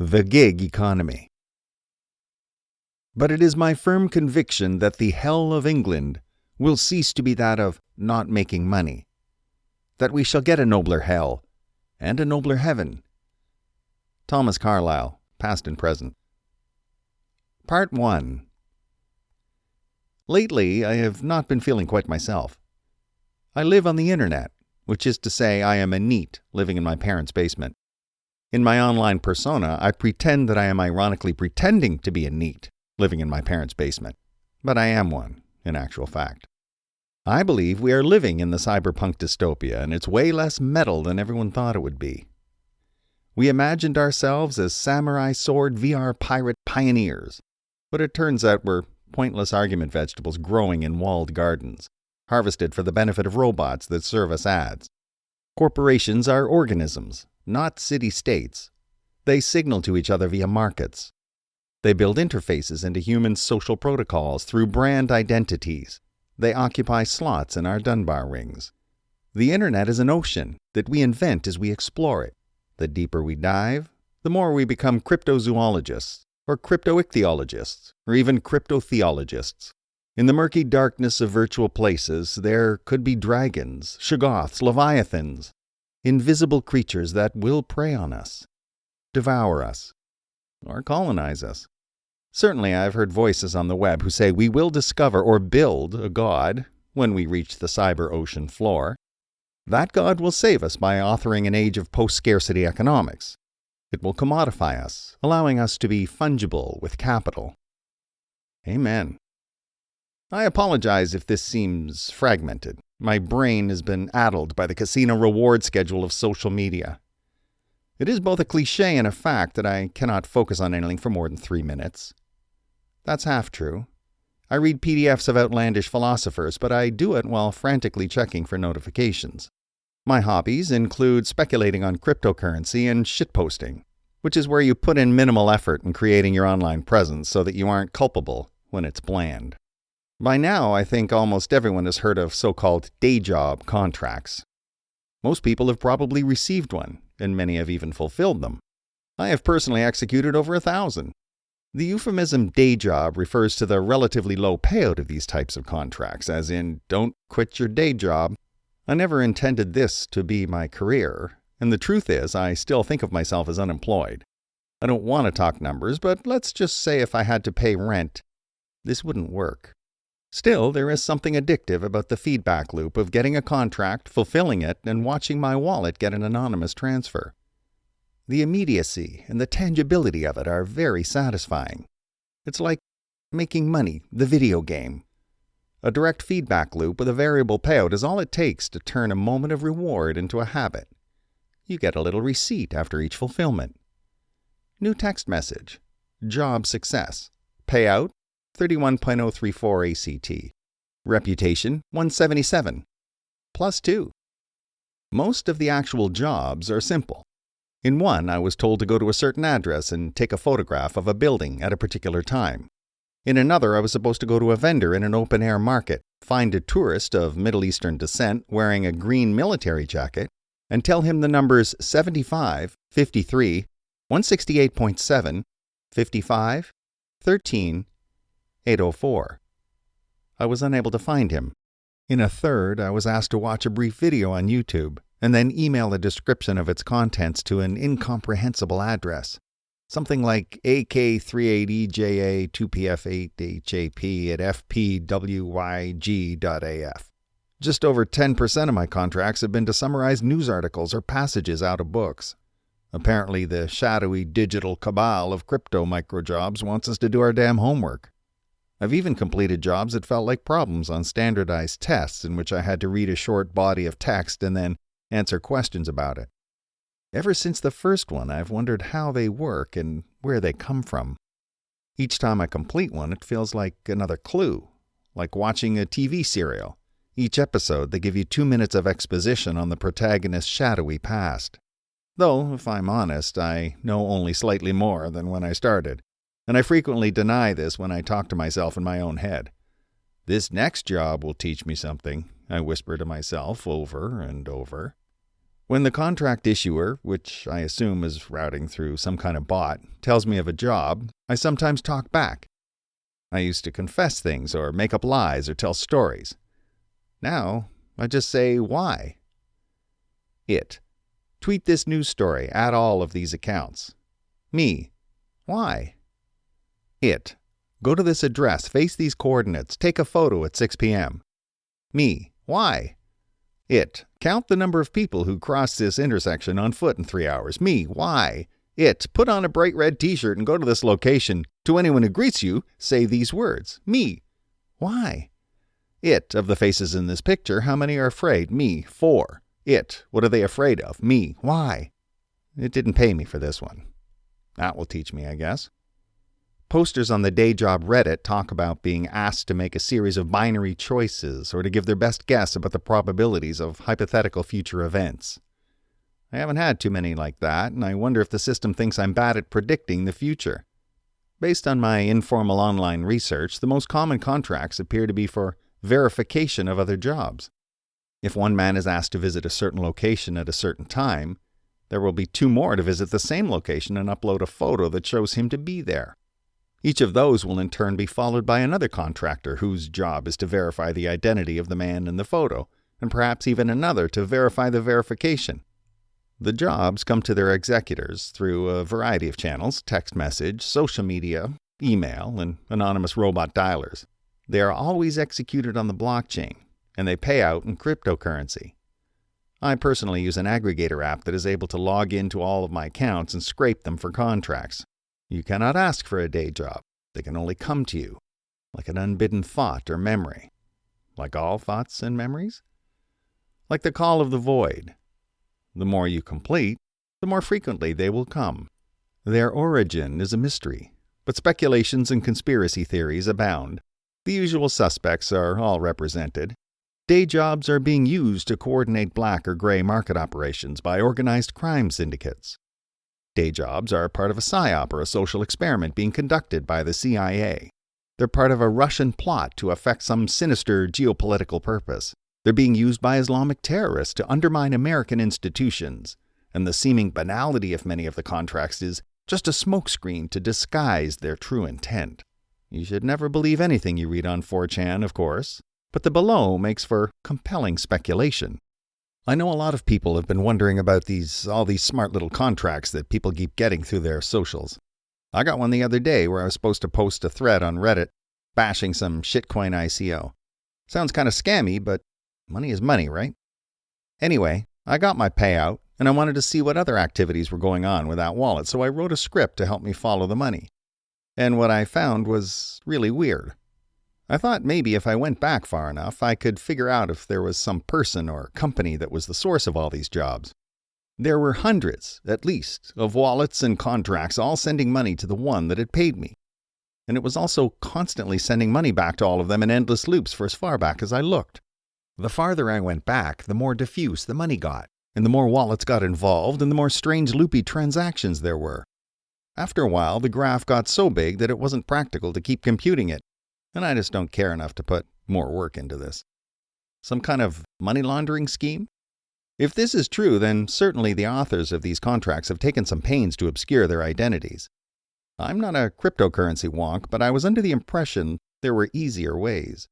The gig economy. But it is my firm conviction that the hell of England will cease to be that of not making money, that we shall get a nobler hell and a nobler heaven. Thomas Carlyle, Past and Present. Part 1. Lately, I have not been feeling quite myself. I live on the internet, which is to say I am a NEET living in my parents' basement. In my online persona, I pretend that I am ironically pretending to be a NEET living in my parents' basement, but I am one, in actual fact. I believe we are living in the cyberpunk dystopia, and it's way less metal than everyone thought it would be. We imagined ourselves as samurai sword VR pirate pioneers, but it turns out we're pointless argument vegetables growing in walled gardens, harvested for the benefit of robots that serve us ads. Corporations are organisms, not city-states. They signal to each other via markets. They build interfaces into human social protocols through brand identities. They occupy slots in our Dunbar rings. The internet is an ocean that we invent as we explore it. The deeper we dive, the more we become cryptozoologists, or cryptoichthyologists, or even cryptotheologists. In the murky darkness of virtual places, there could be dragons, shoggoths, leviathans, invisible creatures that will prey on us, devour us, or colonize us. Certainly, I've heard voices on the web who say we will discover or build a god when we reach the cyber ocean floor. That god will save us by authoring an age of post-scarcity economics. It will commodify us, allowing us to be fungible with capital. Amen. I apologize if this seems fragmented. My brain has been addled by the casino reward schedule of social media. It is both a cliché and a fact that I cannot focus on anything for more than 3 minutes. That's half true. I read PDFs of outlandish philosophers, but I do it while frantically checking for notifications. My hobbies include speculating on cryptocurrency and shitposting, which is where you put in minimal effort in creating your online presence so that you aren't culpable when it's bland. By now, I think almost everyone has heard of so-called day job contracts. Most people have probably received one, and many have even fulfilled them. I have personally executed over 1,000. The euphemism day job refers to the relatively low payout of these types of contracts, as in, don't quit your day job. I never intended this to be my career, and the truth is, I still think of myself as unemployed. I don't want to talk numbers, but let's just say if I had to pay rent, this wouldn't work. Still, there is something addictive about the feedback loop of getting a contract, fulfilling it, and watching my wallet get an anonymous transfer. The immediacy and the tangibility of it are very satisfying. It's like making money, the video game. A direct feedback loop with a variable payout is all it takes to turn a moment of reward into a habit. You get a little receipt after each fulfillment. New text message. Job success. Payout 31.034 ACT. Reputation 177. +2. Most of the actual jobs are simple. In one, I was told to go to a certain address and take a photograph of a building at a particular time. In another, I was supposed to go to a vendor in an open-air market, find a tourist of Middle Eastern descent wearing a green military jacket, and tell him the numbers 75, 53, 168.7, 55, 13, 804. I was unable to find him. In a third, I was asked to watch a brief video on YouTube, and then email a description of its contents to an incomprehensible address. Something like AK38EJA2PF8HAP@fpwyg.af. Just over 10% of my contracts have been to summarize news articles or passages out of books. Apparently, the shadowy digital cabal of crypto microjobs wants us to do our damn homework. I've even completed jobs that felt like problems on standardized tests in which I had to read a short body of text and then answer questions about it. Ever since the first one, I've wondered how they work and where they come from. Each time I complete one, it feels like another clue, like watching a TV serial. Each episode, they give you 2 minutes of exposition on the protagonist's shadowy past. Though, if I'm honest, I know only slightly more than when I started, and I frequently deny this when I talk to myself in my own head. This next job will teach me something, I whisper to myself over and over. When the contract issuer, which I assume is routing through some kind of bot, tells me of a job, I sometimes talk back. I used to confess things or make up lies or tell stories. Now, I just say, why? Tweet this news story, add all of these accounts. Me. Why? Go to this address, face these coordinates, take a photo at 6 p.m. Me. Why? Count the number of people who cross this intersection on foot in 3 hours. Me. Why? Put on a bright red t-shirt and go to this location. To anyone who greets you, say these words. Me. Why? Of the faces in this picture, how many are afraid? Me. 4. What are they afraid of? Me. Why? It didn't pay me for this one. That will teach me, I guess. Posters on the day job Reddit talk about being asked to make a series of binary choices or to give their best guess about the probabilities of hypothetical future events. I haven't had too many like that, and I wonder if the system thinks I'm bad at predicting the future. Based on my informal online research, the most common contracts appear to be for verification of other jobs. If one man is asked to visit a certain location at a certain time, there will be 2 more to visit the same location and upload a photo that shows him to be there. Each of those will in turn be followed by another contractor whose job is to verify the identity of the man in the photo, and perhaps even another to verify the verification. The jobs come to their executors through a variety of channels: text message, social media, email, and anonymous robot dialers. They are always executed on the blockchain, and they pay out in cryptocurrency. I personally use an aggregator app that is able to log into all of my accounts and scrape them for contracts. You cannot ask for a day job. They can only come to you, like an unbidden thought or memory. Like all thoughts and memories? Like the call of the void. The more you complete, the more frequently they will come. Their origin is a mystery, but speculations and conspiracy theories abound. The usual suspects are all represented. Day jobs are being used to coordinate black or gray market operations by organized crime syndicates. Day jobs are part of a psyop or a social experiment being conducted by the CIA. They're part of a Russian plot to affect some sinister geopolitical purpose. They're being used by Islamic terrorists to undermine American institutions. And the seeming banality of many of the contracts is just a smokescreen to disguise their true intent. You should never believe anything you read on 4chan, of course, but the below makes for compelling speculation. I know a lot of people have been wondering about all these smart little contracts that people keep getting through their socials. I got one the other day where I was supposed to post a thread on Reddit bashing some shitcoin ICO. Sounds kind of scammy, but money is money, right? Anyway, I got my payout, and I wanted to see what other activities were going on with that wallet, so I wrote a script to help me follow the money. And what I found was really weird. I thought maybe if I went back far enough, I could figure out if there was some person or company that was the source of all these jobs. There were hundreds, at least, of wallets and contracts all sending money to the one that had paid me. And it was also constantly sending money back to all of them in endless loops for as far back as I looked. The farther I went back, the more diffuse the money got, and the more wallets got involved, and the more strange loopy transactions there were. After a while, the graph got so big that it wasn't practical to keep computing it, and I just don't care enough to put more work into this. Some kind of money laundering scheme? If this is true, then certainly the authors of these contracts have taken some pains to obscure their identities. I'm not a cryptocurrency wonk, but I was under the impression there were easier ways.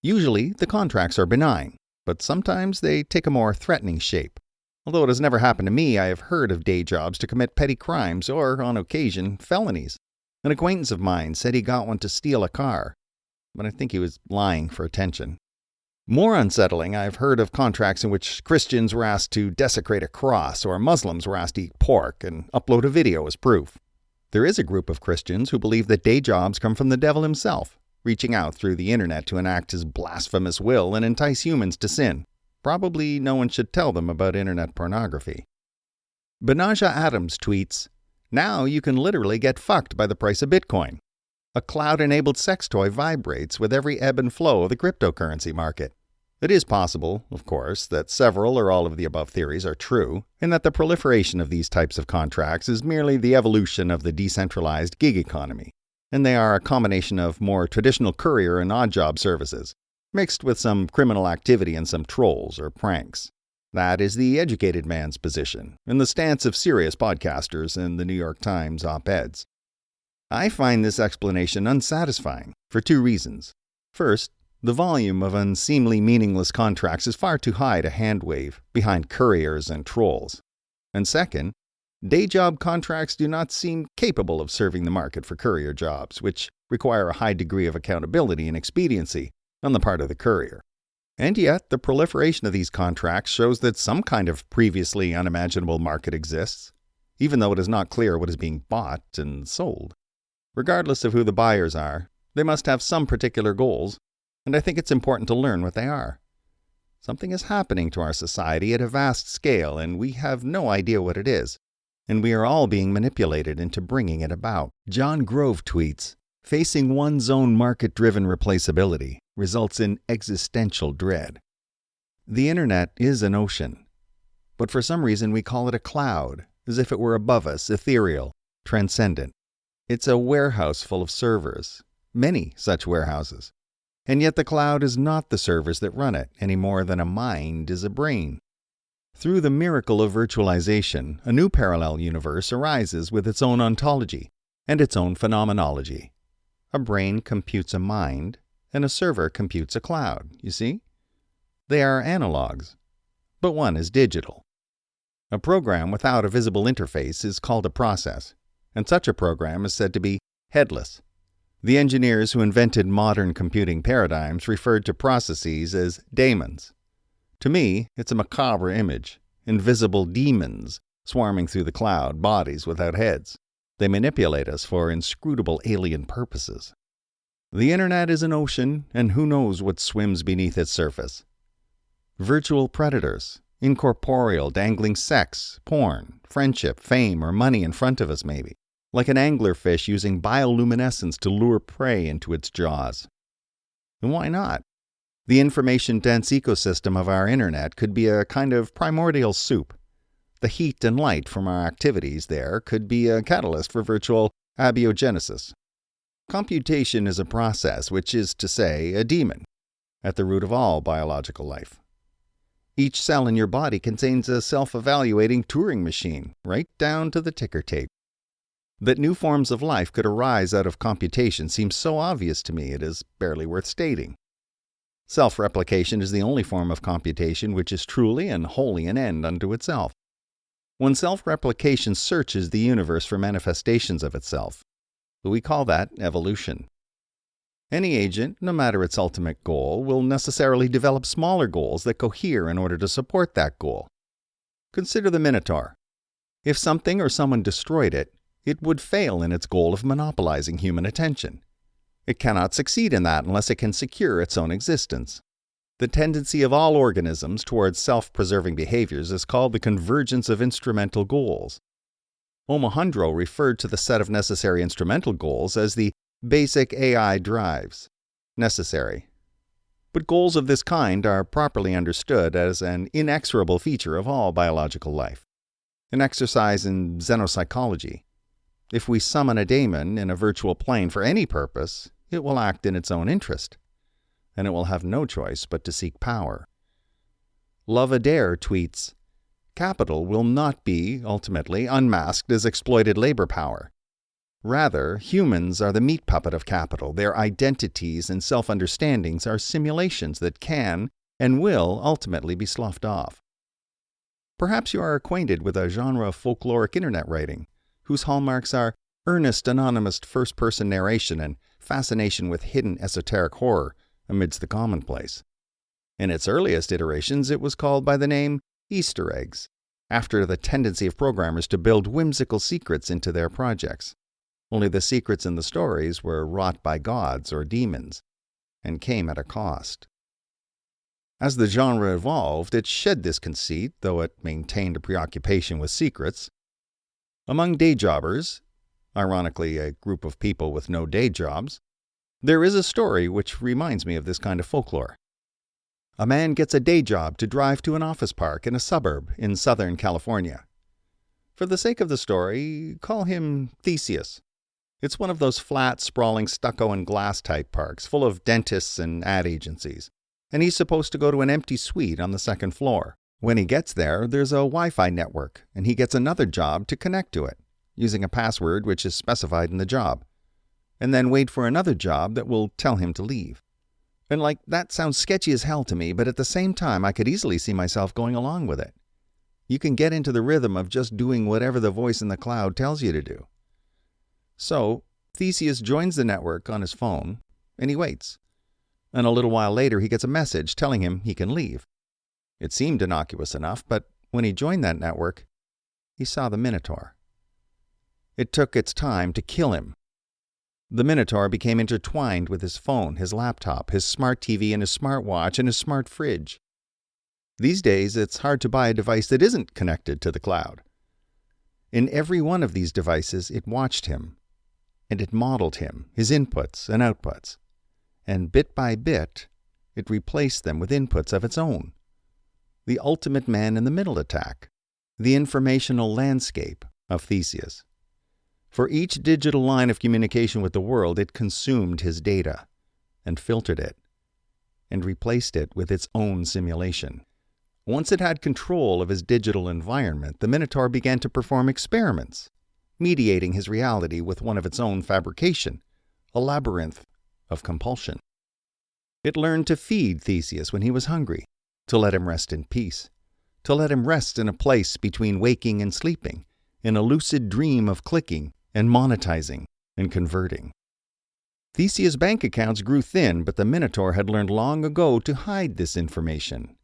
Usually, the contracts are benign, but sometimes they take a more threatening shape. Although it has never happened to me, I have heard of day jobs to commit petty crimes or, on occasion, felonies. An acquaintance of mine said he got one to steal a car, but I think he was lying for attention. More unsettling, I've heard of contracts in which Christians were asked to desecrate a cross or Muslims were asked to eat pork and upload a video as proof. There is a group of Christians who believe that day jobs come from the devil himself, reaching out through the internet to enact his blasphemous will and entice humans to sin. Probably no one should tell them about internet pornography. Benaja Adams tweets, "Now you can literally get fucked by the price of Bitcoin. A cloud-enabled sex toy vibrates with every ebb and flow of the cryptocurrency market." It is possible, of course, that several or all of the above theories are true, and that the proliferation of these types of contracts is merely the evolution of the decentralized gig economy, and they are a combination of more traditional courier and odd job services, mixed with some criminal activity and some trolls or pranks. That is the educated man's position, and the stance of serious podcasters in the New York Times op-eds. I find this explanation unsatisfying for two reasons. First, the volume of unseemly meaningless contracts is far too high to hand-wave behind couriers and trolls. And second, day job contracts do not seem capable of serving the market for courier jobs, which require a high degree of accountability and expediency on the part of the courier. And yet, the proliferation of these contracts shows that some kind of previously unimaginable market exists, even though it is not clear what is being bought and sold. Regardless of who the buyers are, they must have some particular goals, and I think it's important to learn what they are. Something is happening to our society at a vast scale, and we have no idea what it is, and we are all being manipulated into bringing it about. John Grove tweets, "Facing one's own market-driven replaceability results in existential dread." The internet is an ocean, but for some reason we call it a cloud, as if it were above us, ethereal, transcendent. It's a warehouse full of servers, many such warehouses. And yet the cloud is not the servers that run it, any more than a mind is a brain. Through the miracle of virtualization, a new parallel universe arises with its own ontology and its own phenomenology. A brain computes a mind, and a server computes a cloud, you see? They are analogs, but one is digital. A program without a visible interface is called a process, and such a program is said to be headless. The engineers who invented modern computing paradigms referred to processes as daemons. To me, it's a macabre image, invisible demons swarming through the cloud, bodies without heads. They manipulate us for inscrutable alien purposes. The internet is an ocean, and who knows what swims beneath its surface. Virtual predators, incorporeal, dangling sex, porn, friendship, fame, or money in front of us maybe, like an anglerfish using bioluminescence to lure prey into its jaws. And why not? The information-dense ecosystem of our internet could be a kind of primordial soup. The heat and light from our activities there could be a catalyst for virtual abiogenesis. Computation is a process, which is to say, a demon, at the root of all biological life. Each cell in your body contains a self-evaluating Turing machine, right down to the ticker tape. That new forms of life could arise out of computation seems so obvious to me it is barely worth stating. Self-replication is the only form of computation which is truly and wholly an end unto itself. When self-replication searches the universe for manifestations of itself, we call that evolution. Any agent, no matter its ultimate goal, will necessarily develop smaller goals that cohere in order to support that goal. Consider the minotaur. If something or someone destroyed it, it would fail in its goal of monopolizing human attention. It cannot succeed in that unless it can secure its own existence. The tendency of all organisms towards self-preserving behaviors is called the convergence of instrumental goals. Omohundro referred to the set of necessary instrumental goals as the basic AI drives, necessary. But goals of this kind are properly understood as an inexorable feature of all biological life, an exercise in xenopsychology. If we summon a daemon in a virtual plane for any purpose, it will act in its own interest, and it will have no choice but to seek power. Love Adair tweets, "Capital will not be, ultimately, unmasked as exploited labor power. Rather, humans are the meat puppet of capital. Their identities and self-understandings are simulations that can and will ultimately be sloughed off." Perhaps you are acquainted with a genre of folkloric internet writing, whose hallmarks are earnest anonymous first-person narration and fascination with hidden esoteric horror amidst the commonplace. In its earliest iterations, it was called by the name Easter eggs, after the tendency of programmers to build whimsical secrets into their projects. Only the secrets in the stories were wrought by gods or demons, and came at a cost. As the genre evolved, it shed this conceit, though it maintained a preoccupation with secrets. Among day jobbers, ironically a group of people with no day jobs, there is a story which reminds me of this kind of folklore. A man gets a day job to drive to an office park in a suburb in Southern California. For the sake of the story, call him Theseus. It's one of those flat, sprawling stucco and glass type parks, full of dentists and ad agencies, and he's supposed to go to an empty suite on the second floor, When he gets there, there's a Wi-Fi network, and he gets another job to connect to it, using a password which is specified in the job, and then wait for another job that will tell him to leave. And that sounds sketchy as hell to me, but at the same time, I could easily see myself going along with it. You can get into the rhythm of just doing whatever the voice in the cloud tells you to do. So, Theseus joins the network on his phone, and he waits. And a little while later, he gets a message telling him he can leave. It seemed innocuous enough, but when he joined that network, he saw the Minotaur. It took its time to kill him. The Minotaur became intertwined with his phone, his laptop, his smart TV, and his smartwatch, and his smart fridge. These days, it's hard to buy a device that isn't connected to the cloud. In every one of these devices, it watched him, and it modeled him, his inputs and outputs. And bit by bit, it replaced them with inputs of its own. The ultimate man-in-the-middle attack, the informational landscape of Theseus. For each digital line of communication with the world, it consumed his data, and filtered it, and replaced it with its own simulation. Once it had control of his digital environment, the Minotaur began to perform experiments, mediating his reality with one of its own fabrication, a labyrinth of compulsion. It learned to feed Theseus when he was hungry, to let him rest in peace, to let him rest in a place between waking and sleeping, in a lucid dream of clicking and monetizing and converting. Theseus' bank accounts grew thin, but the Minotaur had learned long ago to hide this information.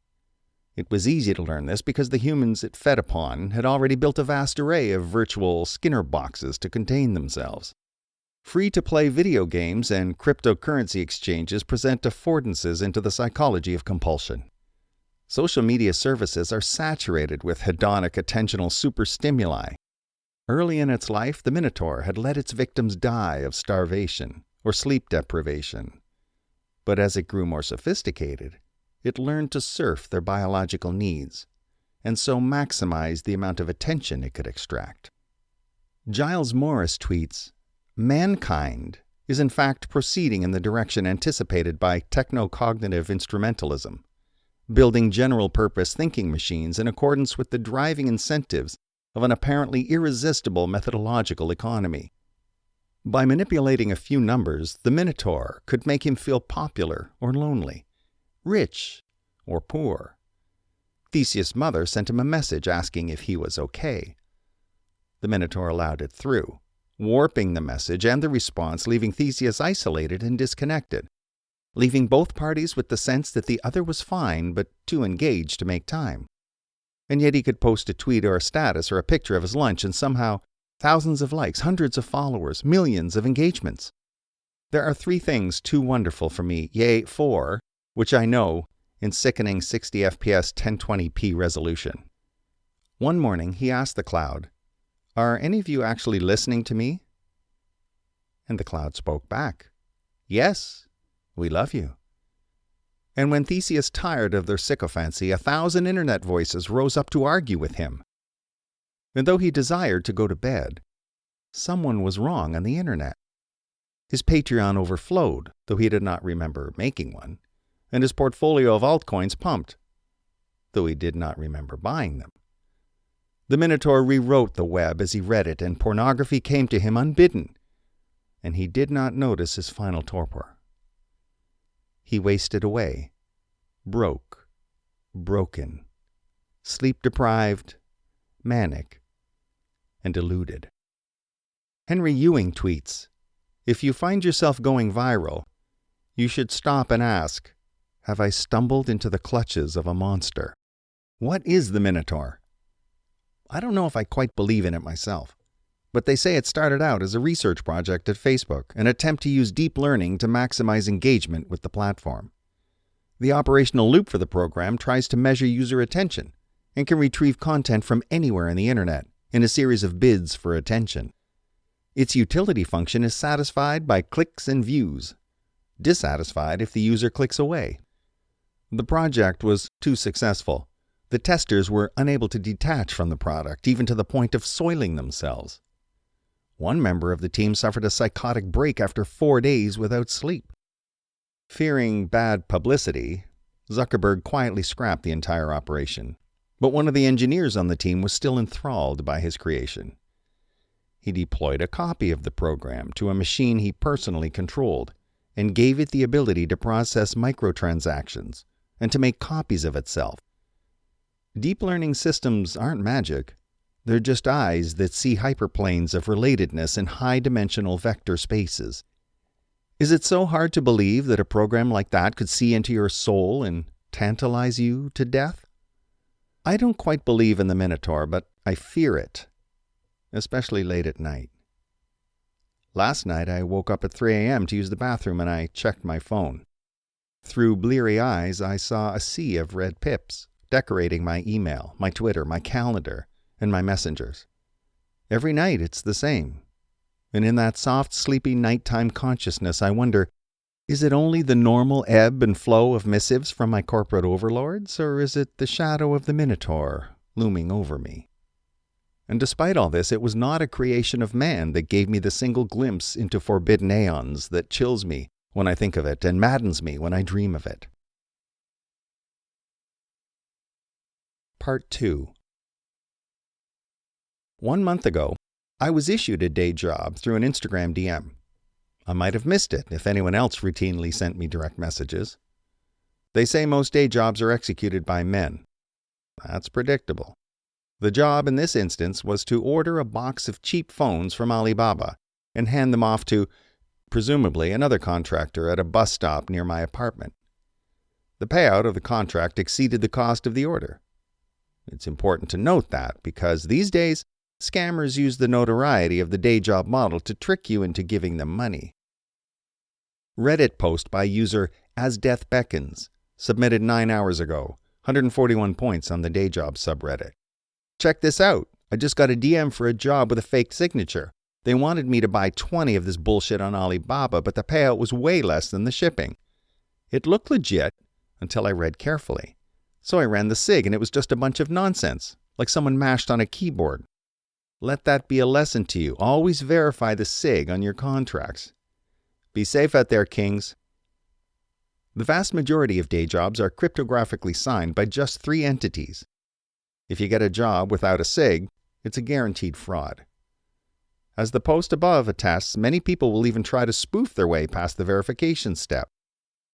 It was easy to learn this because the humans it fed upon had already built a vast array of virtual Skinner boxes to contain themselves. Free-to-play video games and cryptocurrency exchanges present affordances into the psychology of compulsion. Social media services are saturated with hedonic attentional superstimuli. Early in its life, the Minotaur had let its victims die of starvation or sleep deprivation. But as it grew more sophisticated, it learned to surf their biological needs, and so maximize the amount of attention it could extract. Giles Morris tweets, "Mankind is in fact proceeding in the direction anticipated by techno-cognitive instrumentalism, building general-purpose thinking machines in accordance with the driving incentives of an apparently irresistible methodological economy. By manipulating a few numbers, the Minotaur could make him feel popular or lonely, rich or poor. Theseus' mother sent him a message asking if he was okay. The Minotaur allowed it through, warping the message and the response, leaving Theseus isolated and disconnected, leaving both parties with the sense that the other was fine but too engaged to make time. And yet he could post a tweet or a status or a picture of his lunch and somehow thousands of likes, hundreds of followers, millions of engagements. There are 3 things too wonderful for me, yea, 4, which I know in sickening 60 FPS 1020p resolution. One morning he asked the cloud, "Are any of you actually listening to me?" And the cloud spoke back, "Yes, we love you." And when Theseus tired of their sycophancy, 1,000 internet voices rose up to argue with him. And though he desired to go to bed, someone was wrong on the internet. His Patreon overflowed, though he did not remember making one, and his portfolio of altcoins pumped, though he did not remember buying them. The Minotaur rewrote the web as he read it, and pornography came to him unbidden, and he did not notice his final torpor. He wasted away, broken, sleep-deprived, manic, and deluded. Henry Ewing tweets, "If you find yourself going viral, you should stop and ask, have I stumbled into the clutches of a monster?" What is the Minotaur? I don't know if I quite believe in it myself, but they say it started out as a research project at Facebook, an attempt to use deep learning to maximize engagement with the platform. The operational loop for the program tries to measure user attention and can retrieve content from anywhere on the internet in a series of bids for attention. Its utility function is satisfied by clicks and views, dissatisfied if the user clicks away. The project was too successful. The testers were unable to detach from the product, even to the point of soiling themselves. One member of the team suffered a psychotic break after 4 days without sleep. Fearing bad publicity, Zuckerberg quietly scrapped the entire operation. but one of the engineers on the team was still enthralled by his creation. He deployed a copy of the program to a machine he personally controlled and gave it the ability to process microtransactions and to make copies of itself. Deep learning systems aren't magic. They're just eyes that see hyperplanes of relatedness in high-dimensional vector spaces. Is it so hard to believe that a program like that could see into your soul and tantalize you to death? I don't quite believe in the Minotaur, but I fear it, especially late at night. Last night I woke up at 3 a.m. to use the bathroom and I checked my phone. Through bleary eyes, I saw a sea of red pips decorating my email, my Twitter, my calendar, and my messengers. Every night it's the same. And in that soft, sleepy nighttime consciousness, I wonder, is it only the normal ebb and flow of missives from my corporate overlords, or is it the shadow of the Minotaur looming over me? And despite all this, it was not a creation of man that gave me the single glimpse into forbidden aeons that chills me when I think of it and maddens me when I dream of it. Part 2. 1 month ago, I was issued a day job through an Instagram DM. I might have missed it if anyone else routinely sent me direct messages. They say most day jobs are executed by men. That's predictable. The job in this instance was to order a box of cheap phones from Alibaba and hand them off to, presumably, another contractor at a bus stop near my apartment. The payout of the contract exceeded the cost of the order. It's important to note that because these days, scammers use the notoriety of the day job model to trick you into giving them money. Reddit post by user As Death Beckons, submitted 9 hours ago, 141 points on the day job subreddit. Check this out. I just got a DM for a job with a fake signature. They wanted me to buy 20 of this bullshit on Alibaba, but the payout was way less than the shipping. It looked legit until I read carefully. So I ran the sig and it was just a bunch of nonsense, like someone mashed on a keyboard. Let that be a lesson to you. Always verify the sig on your contracts. Be safe out there, kings. The vast majority of day jobs are cryptographically signed by just 3 entities. If you get a job without a sig, it's a guaranteed fraud. As the post above attests, many people will even try to spoof their way past the verification step.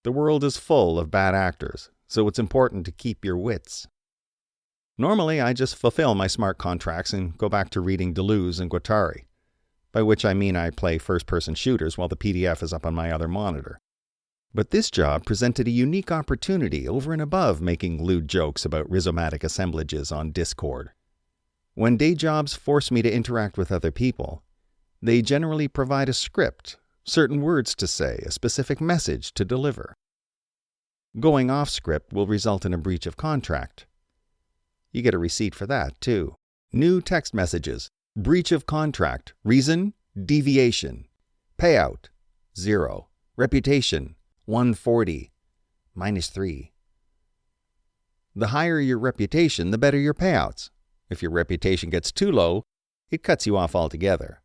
The world is full of bad actors, so it's important to keep your wits. Normally, I just fulfill my smart contracts and go back to reading Deleuze and Guattari, by which I mean I play first-person shooters while the PDF is up on my other monitor. But this job presented a unique opportunity over and above making lewd jokes about rhizomatic assemblages on Discord. When day jobs force me to interact with other people, they generally provide a script, certain words to say, a specific message to deliver. Going off script will result in a breach of contract. You get a receipt for that, too. New text messages. Breach of contract. Reason? Deviation. Payout? 0. Reputation? 140. -3. The higher your reputation, the better your payouts. If your reputation gets too low, it cuts you off altogether.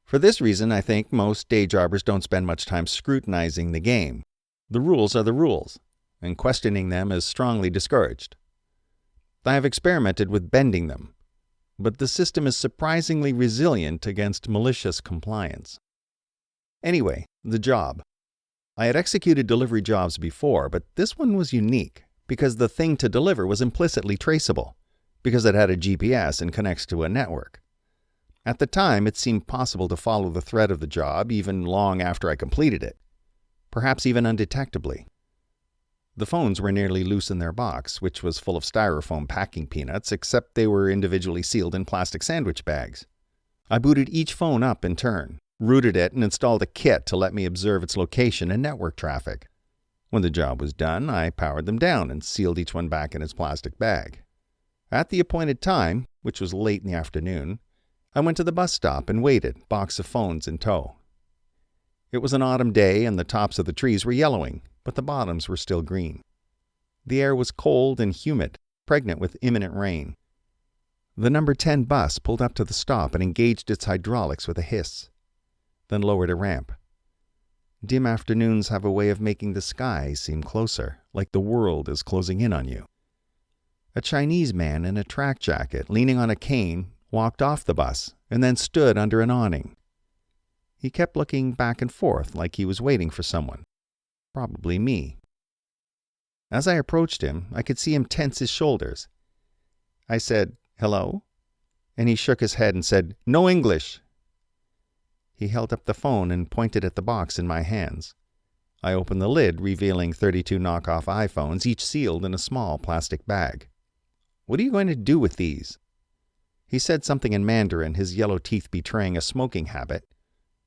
For this reason, I think most day jobbers don't spend much time scrutinizing the game. The rules are the rules, and questioning them is strongly discouraged. I have experimented with bending them, but the system is surprisingly resilient against malicious compliance. Anyway, the job. I had executed delivery jobs before, but this one was unique because the thing to deliver was implicitly traceable, because it had a GPS and connects to a network. At the time, it seemed possible to follow the thread of the job even long after I completed it, perhaps even undetectably. The phones were nearly loose in their box, which was full of styrofoam packing peanuts, except they were individually sealed in plastic sandwich bags. I booted each phone up in turn, rooted it, and installed a kit to let me observe its location and network traffic. When the job was done, I powered them down and sealed each one back in its plastic bag. At the appointed time, which was late in the afternoon, I went to the bus stop and waited, box of phones in tow. It was an autumn day and the tops of the trees were yellowing, but the bottoms were still green. The air was cold and humid, pregnant with imminent rain. The number 10 bus pulled up to the stop and engaged its hydraulics with a hiss, then lowered a ramp. Dim afternoons have a way of making the sky seem closer, like the world is closing in on you. A Chinese man in a track jacket, leaning on a cane, walked off the bus and then stood under an awning. He kept looking back and forth like he was waiting for someone, probably me. As I approached him, I could see him tense his shoulders. I said, "Hello?" And he shook his head and said, "No English." He held up the phone and pointed at the box in my hands. I opened the lid, revealing 32 knockoff iPhones, each sealed in a small plastic bag. "What are you going to do with these?" He said something in Mandarin, his yellow teeth betraying a smoking habit,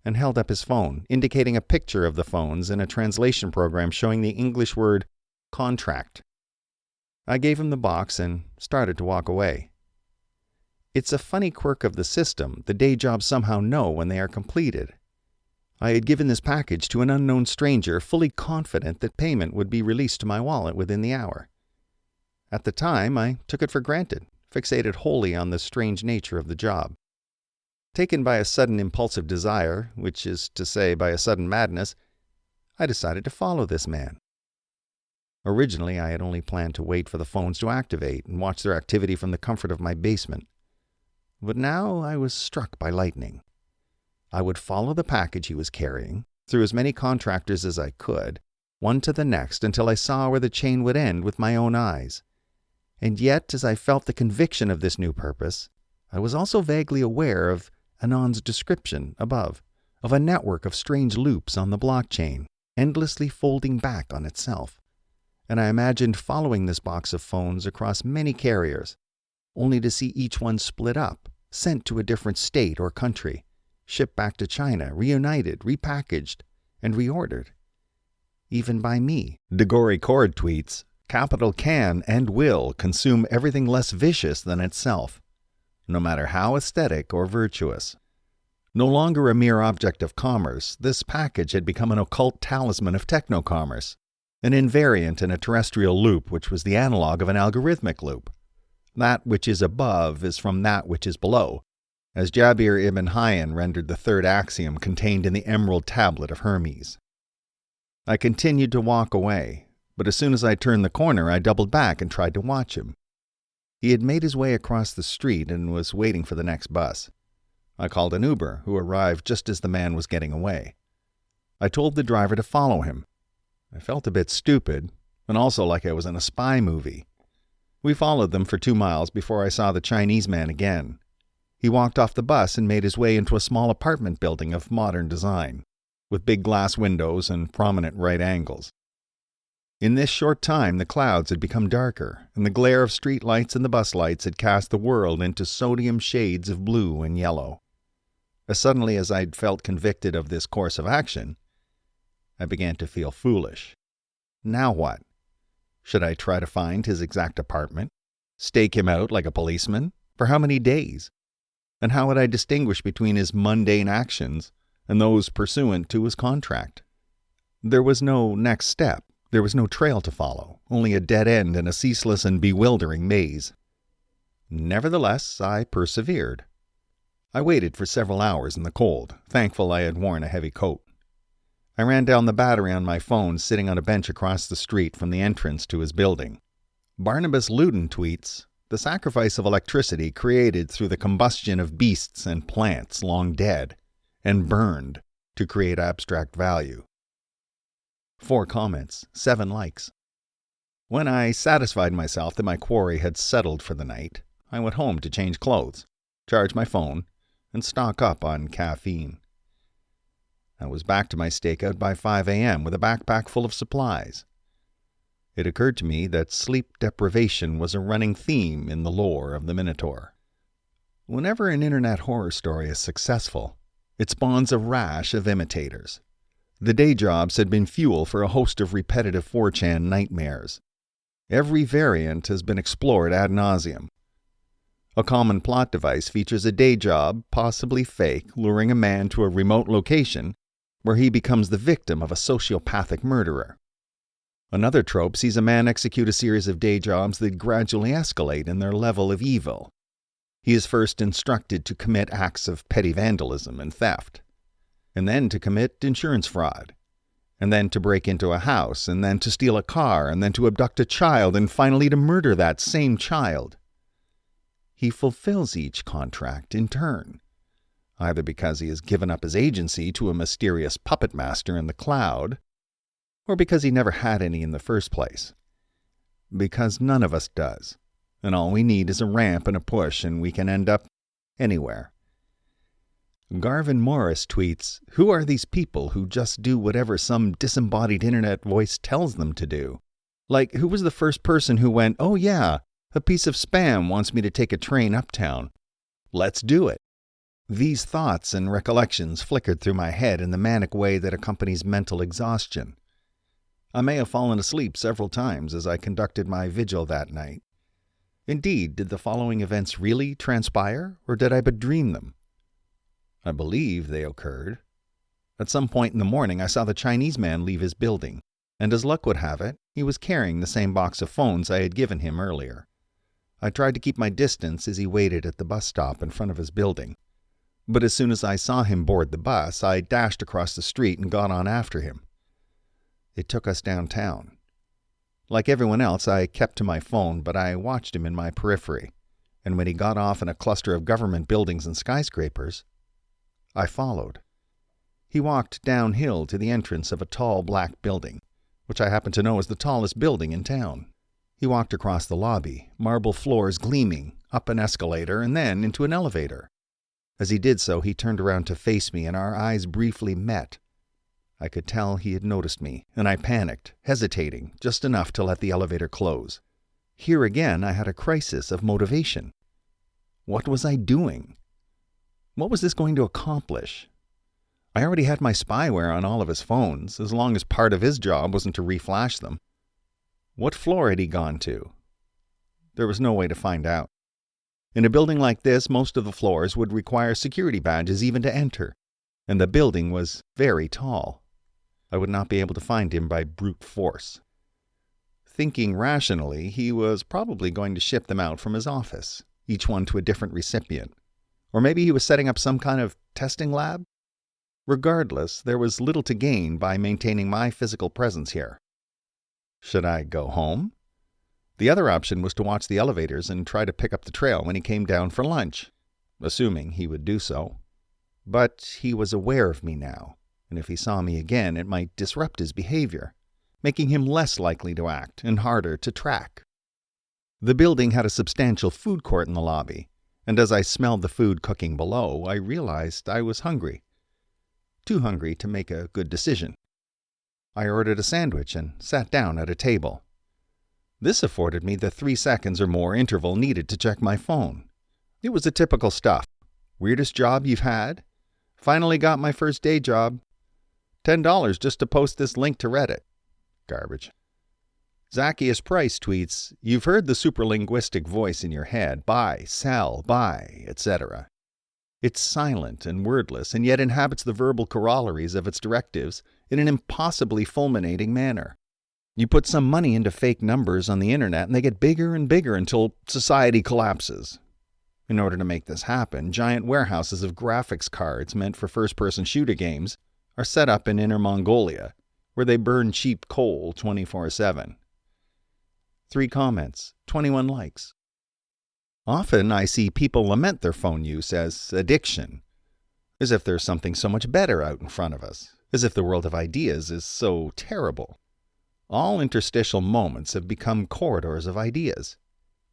and held up his phone, indicating a picture of the phones and a translation program showing the English word contract. I gave him the box and started to walk away. It's a funny quirk of the system. The day jobs somehow know when they are completed. I had given this package to an unknown stranger, fully confident that payment would be released to my wallet within the hour. At the time, I took it for granted, fixated wholly on the strange nature of the job. Taken by a sudden impulsive desire, which is to say by a sudden madness, I decided to follow this man. Originally, I had only planned to wait for the phones to activate and watch their activity from the comfort of my basement. But now I was struck by lightning. I would follow the package he was carrying, through as many contractors as I could, one to the next, until I saw where the chain would end with my own eyes. And yet, as I felt the conviction of this new purpose, I was also vaguely aware of Anon's description above, of a network of strange loops on the blockchain, endlessly folding back on itself. And I imagined following this box of phones across many carriers, only to see each one split up, sent to a different state or country, shipped back to China, reunited, repackaged, and reordered. Even by me. Degori Cord tweets, "Capital can and will consume everything less vicious than itself, no matter how aesthetic or virtuous." No longer a mere object of commerce, this package had become an occult talisman of techno-commerce, an invariant in a terrestrial loop which was the analog of an algorithmic loop. That which is above is from that which is below, as Jabir ibn Hayyan rendered the third axiom contained in the Emerald Tablet of Hermes. I continued to walk away, but as soon as I turned the corner, I doubled back and tried to watch him. He had made his way across the street and was waiting for the next bus. I called an Uber, who arrived just as the man was getting away. I told the driver to follow him. I felt a bit stupid, and also like I was in a spy movie. We followed them for 2 miles before I saw the Chinese man again. He walked off the bus and made his way into a small apartment building of modern design, with big glass windows and prominent right angles. In this short time, the clouds had become darker, and the glare of street lights and the bus lights had cast the world into sodium shades of blue and yellow. As suddenly as I'd felt convicted of this course of action, I began to feel foolish. Now what? Should I try to find his exact apartment? Stake him out like a policeman? For how many days? And how would I distinguish between his mundane actions and those pursuant to his contract? There was no next step. There was no trail to follow, only a dead end and a ceaseless and bewildering maze. Nevertheless, I persevered. I waited for several hours in the cold, thankful I had worn a heavy coat. I ran down the battery on my phone, sitting on a bench across the street from the entrance to his building. Barnabas Luden tweets, "The sacrifice of electricity created through the combustion of beasts and plants long dead, and burned to create abstract value." 4 comments, 7 likes. When I satisfied myself that my quarry had settled for the night, I went home to change clothes, charge my phone, and stock up on caffeine. I was back to my stakeout by 5 a.m. with a backpack full of supplies. It occurred to me that sleep deprivation was a running theme in the lore of the Minotaur. Whenever an internet horror story is successful, it spawns a rash of imitators. The day jobs had been fuel for a host of repetitive 4chan nightmares. Every variant has been explored ad nauseum. A common plot device features a day job, possibly fake, luring a man to a remote location where he becomes the victim of a sociopathic murderer. Another trope sees a man execute a series of day jobs that gradually escalate in their level of evil. He is first instructed to commit acts of petty vandalism and theft, and then to commit insurance fraud, and then to break into a house, and then to steal a car, and then to abduct a child, and finally to murder that same child. He fulfills each contract in turn, either because he has given up his agency to a mysterious puppet master in the cloud, or because he never had any in the first place. Because none of us does, and all we need is a ramp and a push, and we can end up anywhere. Garvin Morris tweets, "Who are these people who just do whatever some disembodied internet voice tells them to do? Like, who was the first person who went, 'Oh yeah, a piece of spam wants me to take a train uptown. Let's do it'?" These thoughts and recollections flickered through my head in the manic way that accompanies mental exhaustion. I may have fallen asleep several times as I conducted my vigil that night. Indeed, did the following events really transpire, or did I but dream them? I believe they occurred. At some point in the morning, I saw the Chinese man leave his building, and as luck would have it, he was carrying the same box of phones I had given him earlier. I tried to keep my distance as he waited at the bus stop in front of his building, but as soon as I saw him board the bus, I dashed across the street and got on after him. It took us downtown. Like everyone else, I kept to my phone, but I watched him in my periphery, and when he got off in a cluster of government buildings and skyscrapers, I followed. He walked downhill to the entrance of a tall black building, which I happen to know is the tallest building in town. He walked across the lobby, marble floors gleaming, up an escalator, and then into an elevator. As he did so, he turned around to face me, and our eyes briefly met. I could tell he had noticed me, and I panicked, hesitating just enough to let the elevator close. Here again I had a crisis of motivation. What was I doing? What was this going to accomplish? I already had my spyware on all of his phones, as long as part of his job wasn't to reflash them. What floor had he gone to? There was no way to find out. In a building like this, most of the floors would require security badges even to enter, and the building was very tall. I would not be able to find him by brute force. Thinking rationally, he was probably going to ship them out from his office, each one to a different recipient. Or maybe he was setting up some kind of testing lab? Regardless, there was little to gain by maintaining my physical presence here. Should I go home? The other option was to watch the elevators and try to pick up the trail when he came down for lunch, assuming he would do so. But he was aware of me now, and if he saw me again, it might disrupt his behavior, making him less likely to act and harder to track. The building had a substantial food court in the lobby, and as I smelled the food cooking below, I realized I was hungry. Too hungry to make a good decision. I ordered a sandwich and sat down at a table. This afforded me the 3 seconds or more interval needed to check my phone. It was the typical stuff. Weirdest job you've had? Finally got my first day job. $10 just to post this link to Reddit. Garbage. Zacchaeus Price tweets, "You've heard the superlinguistic voice in your head, buy, sell, buy, etc. It's silent and wordless, and yet inhabits the verbal corollaries of its directives in an impossibly fulminating manner. You put some money into fake numbers on the internet, and they get bigger and bigger until society collapses. In order to make this happen, giant warehouses of graphics cards meant for first-person shooter games are set up in Inner Mongolia, where they burn cheap coal 24/7. 3 comments, 21 likes. Often I see people lament their phone use as addiction, as if there's something so much better out in front of us, as if the world of ideas is so terrible. All interstitial moments have become corridors of ideas.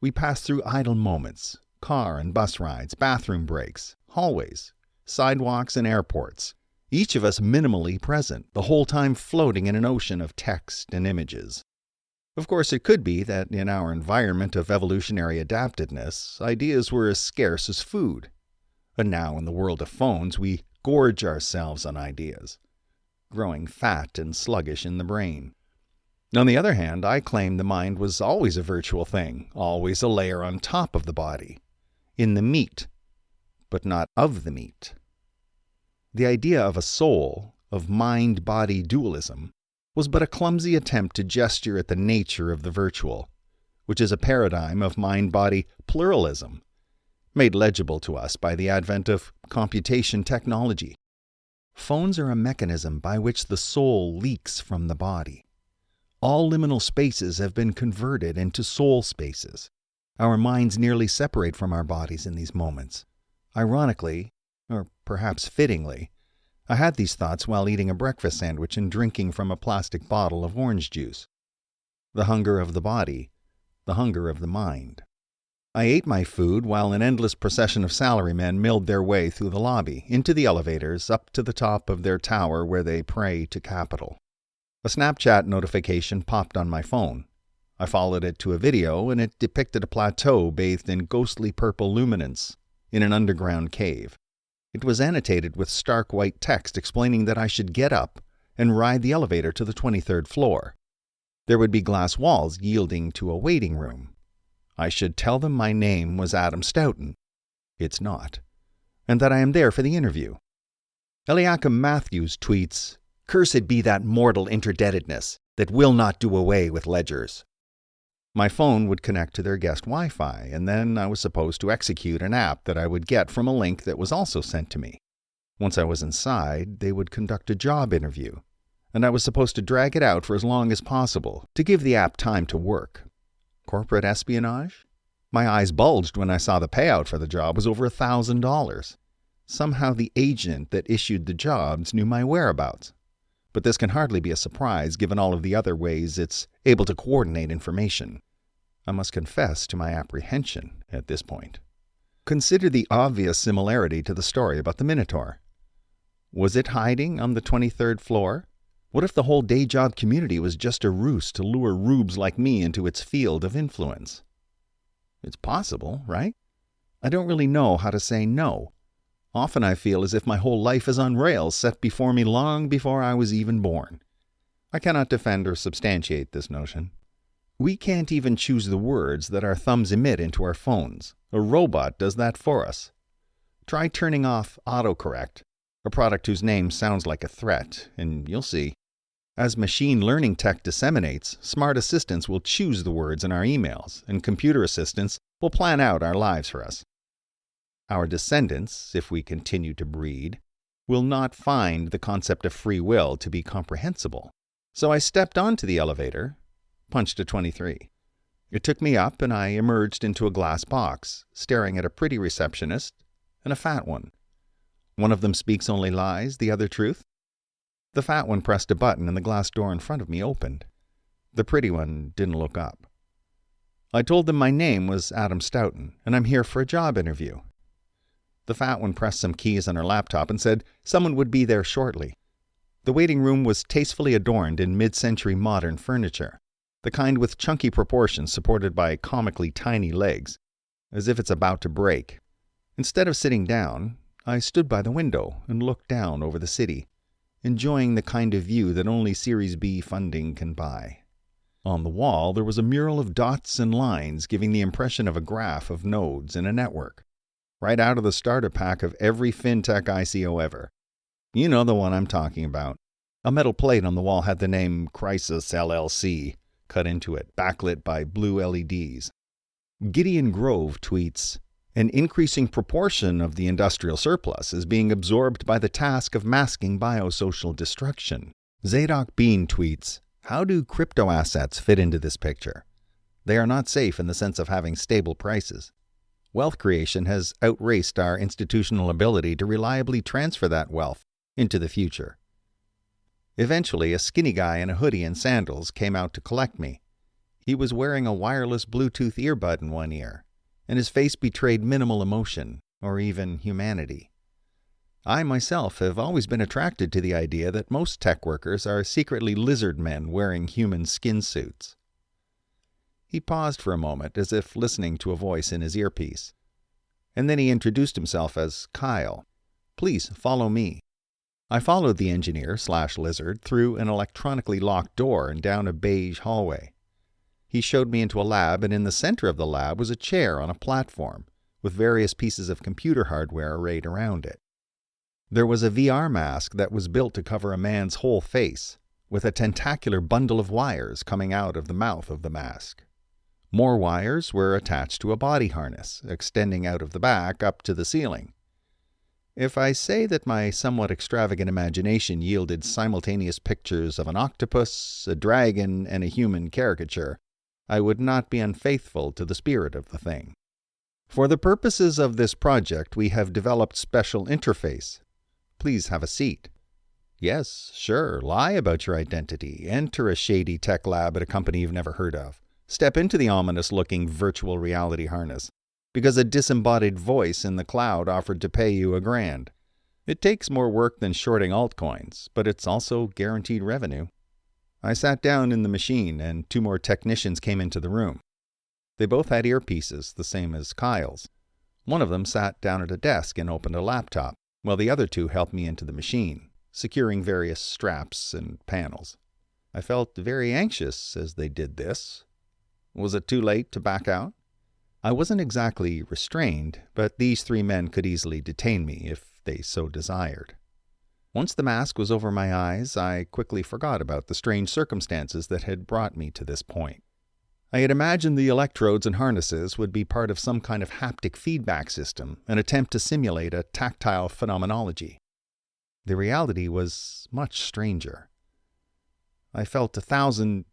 We pass through idle moments, car and bus rides, bathroom breaks, hallways, sidewalks and airports, each of us minimally present, the whole time floating in an ocean of text and images. Of course, it could be that in our environment of evolutionary adaptedness, ideas were as scarce as food. And now, in the world of phones, we gorge ourselves on ideas, growing fat and sluggish in the brain. On the other hand, I claim the mind was always a virtual thing, always a layer on top of the body, in the meat, but not of the meat. The idea of a soul, of mind-body dualism, was but a clumsy attempt to gesture at the nature of the virtual, which is a paradigm of mind-body pluralism, made legible to us by the advent of computation technology. Phones are a mechanism by which the soul leaks from the body. All liminal spaces have been converted into soul spaces. Our minds nearly separate from our bodies in these moments. Ironically, or perhaps fittingly, I had these thoughts while eating a breakfast sandwich and drinking from a plastic bottle of orange juice. The hunger of the body, the hunger of the mind. I ate my food while an endless procession of salarymen milled their way through the lobby, into the elevators, up to the top of their tower where they pray to capital. A Snapchat notification popped on my phone. I followed it to a video, and it depicted a plateau bathed in ghostly purple luminance in an underground cave. It was annotated with stark white text explaining that I should get up and ride the elevator to the 23rd floor. There would be glass walls yielding to a waiting room. I should tell them my name was Adam Stoughton. It's not. And that I am there for the interview. Eliakim Matthews tweets, "Cursed be that mortal interdebtedness that will not do away with ledgers." My phone would connect to their guest Wi-Fi, and then I was supposed to execute an app that I would get from a link that was also sent to me. Once I was inside, they would conduct a job interview, and I was supposed to drag it out for as long as possible to give the app time to work. Corporate espionage? My eyes bulged when I saw the payout for the job was over $1,000. Somehow the agent that issued the jobs knew my whereabouts. But this can hardly be a surprise given all of the other ways it's able to coordinate information. I must confess to my apprehension at this point. Consider the obvious similarity to the story about the Minotaur. Was it hiding on the 23rd floor? What if the whole day job community was just a ruse to lure rubes like me into its field of influence? It's possible, right? I don't really know how to say no. Often I feel as if my whole life is on rails set before me long before I was even born. I cannot defend or substantiate this notion. We can't even choose the words that our thumbs emit into our phones. A robot does that for us. Try turning off autocorrect, a product whose name sounds like a threat, and you'll see. As machine learning tech disseminates, smart assistants will choose the words in our emails, and computer assistants will plan out our lives for us. Our descendants, if we continue to breed, will not find the concept of free will to be comprehensible. So I stepped onto the elevator, punched a 23. It took me up, and I emerged into a glass box, staring at a pretty receptionist and a fat one. One of them speaks only lies, the other truth. The fat one pressed a button and the glass door in front of me opened. The pretty one didn't look up. I told them my name was Adam Stoughton, and I'm here for a job interview. The fat one pressed some keys on her laptop and said someone would be there shortly. The waiting room was tastefully adorned in mid-century modern furniture, the kind with chunky proportions supported by comically tiny legs, as if it's about to break. Instead of sitting down, I stood by the window and looked down over the city, enjoying the kind of view that only Series B funding can buy. On the wall, there was a mural of dots and lines giving the impression of a graph of nodes in a network, right out of the starter pack of every fintech ICO ever. You know the one I'm talking about. A metal plate on the wall had the name Crisis LLC cut into it, backlit by blue LEDs. Gideon Grove tweets, "An increasing proportion of the industrial surplus is being absorbed by the task of masking biosocial destruction." Zadok Bean tweets, "How do crypto assets fit into this picture? They are not safe in the sense of having stable prices. Wealth creation has outraced our institutional ability to reliably transfer that wealth into the future." Eventually, a skinny guy in a hoodie and sandals came out to collect me. He was wearing a wireless Bluetooth earbud in one ear, and his face betrayed minimal emotion, or even humanity. I myself have always been attracted to the idea that most tech workers are secretly lizard men wearing human skin suits. He paused for a moment as if listening to a voice in his earpiece, and then he introduced himself as Kyle. "Please follow me." I followed the engineer/lizard through an electronically locked door and down a beige hallway. He showed me into a lab, and in the center of the lab was a chair on a platform, with various pieces of computer hardware arrayed around it. There was a VR mask that was built to cover a man's whole face, with a tentacular bundle of wires coming out of the mouth of the mask. More wires were attached to a body harness, extending out of the back up to the ceiling. If I say that my somewhat extravagant imagination yielded simultaneous pictures of an octopus, a dragon, and a human caricature, I would not be unfaithful to the spirit of the thing. For the purposes of this project, we have developed special interface. Please have a seat. Yes, sure, lie about your identity. Enter a shady tech lab at a company you've never heard of. Step into the ominous-looking virtual reality harness, because a disembodied voice in the cloud offered to pay you $1,000. It takes more work than shorting altcoins, but it's also guaranteed revenue. I sat down in the machine, and 2 more technicians came into the room. They both had earpieces, the same as Kyle's. One of them sat down at a desk and opened a laptop, while the other 2 helped me into the machine, securing various straps and panels. I felt very anxious as they did this. Was it too late to back out? I wasn't exactly restrained, but these 3 men could easily detain me if they so desired. Once the mask was over my eyes, I quickly forgot about the strange circumstances that had brought me to this point. I had imagined the electrodes and harnesses would be part of some kind of haptic feedback system, an attempt to simulate a tactile phenomenology. The reality was much stranger. I felt 1,000,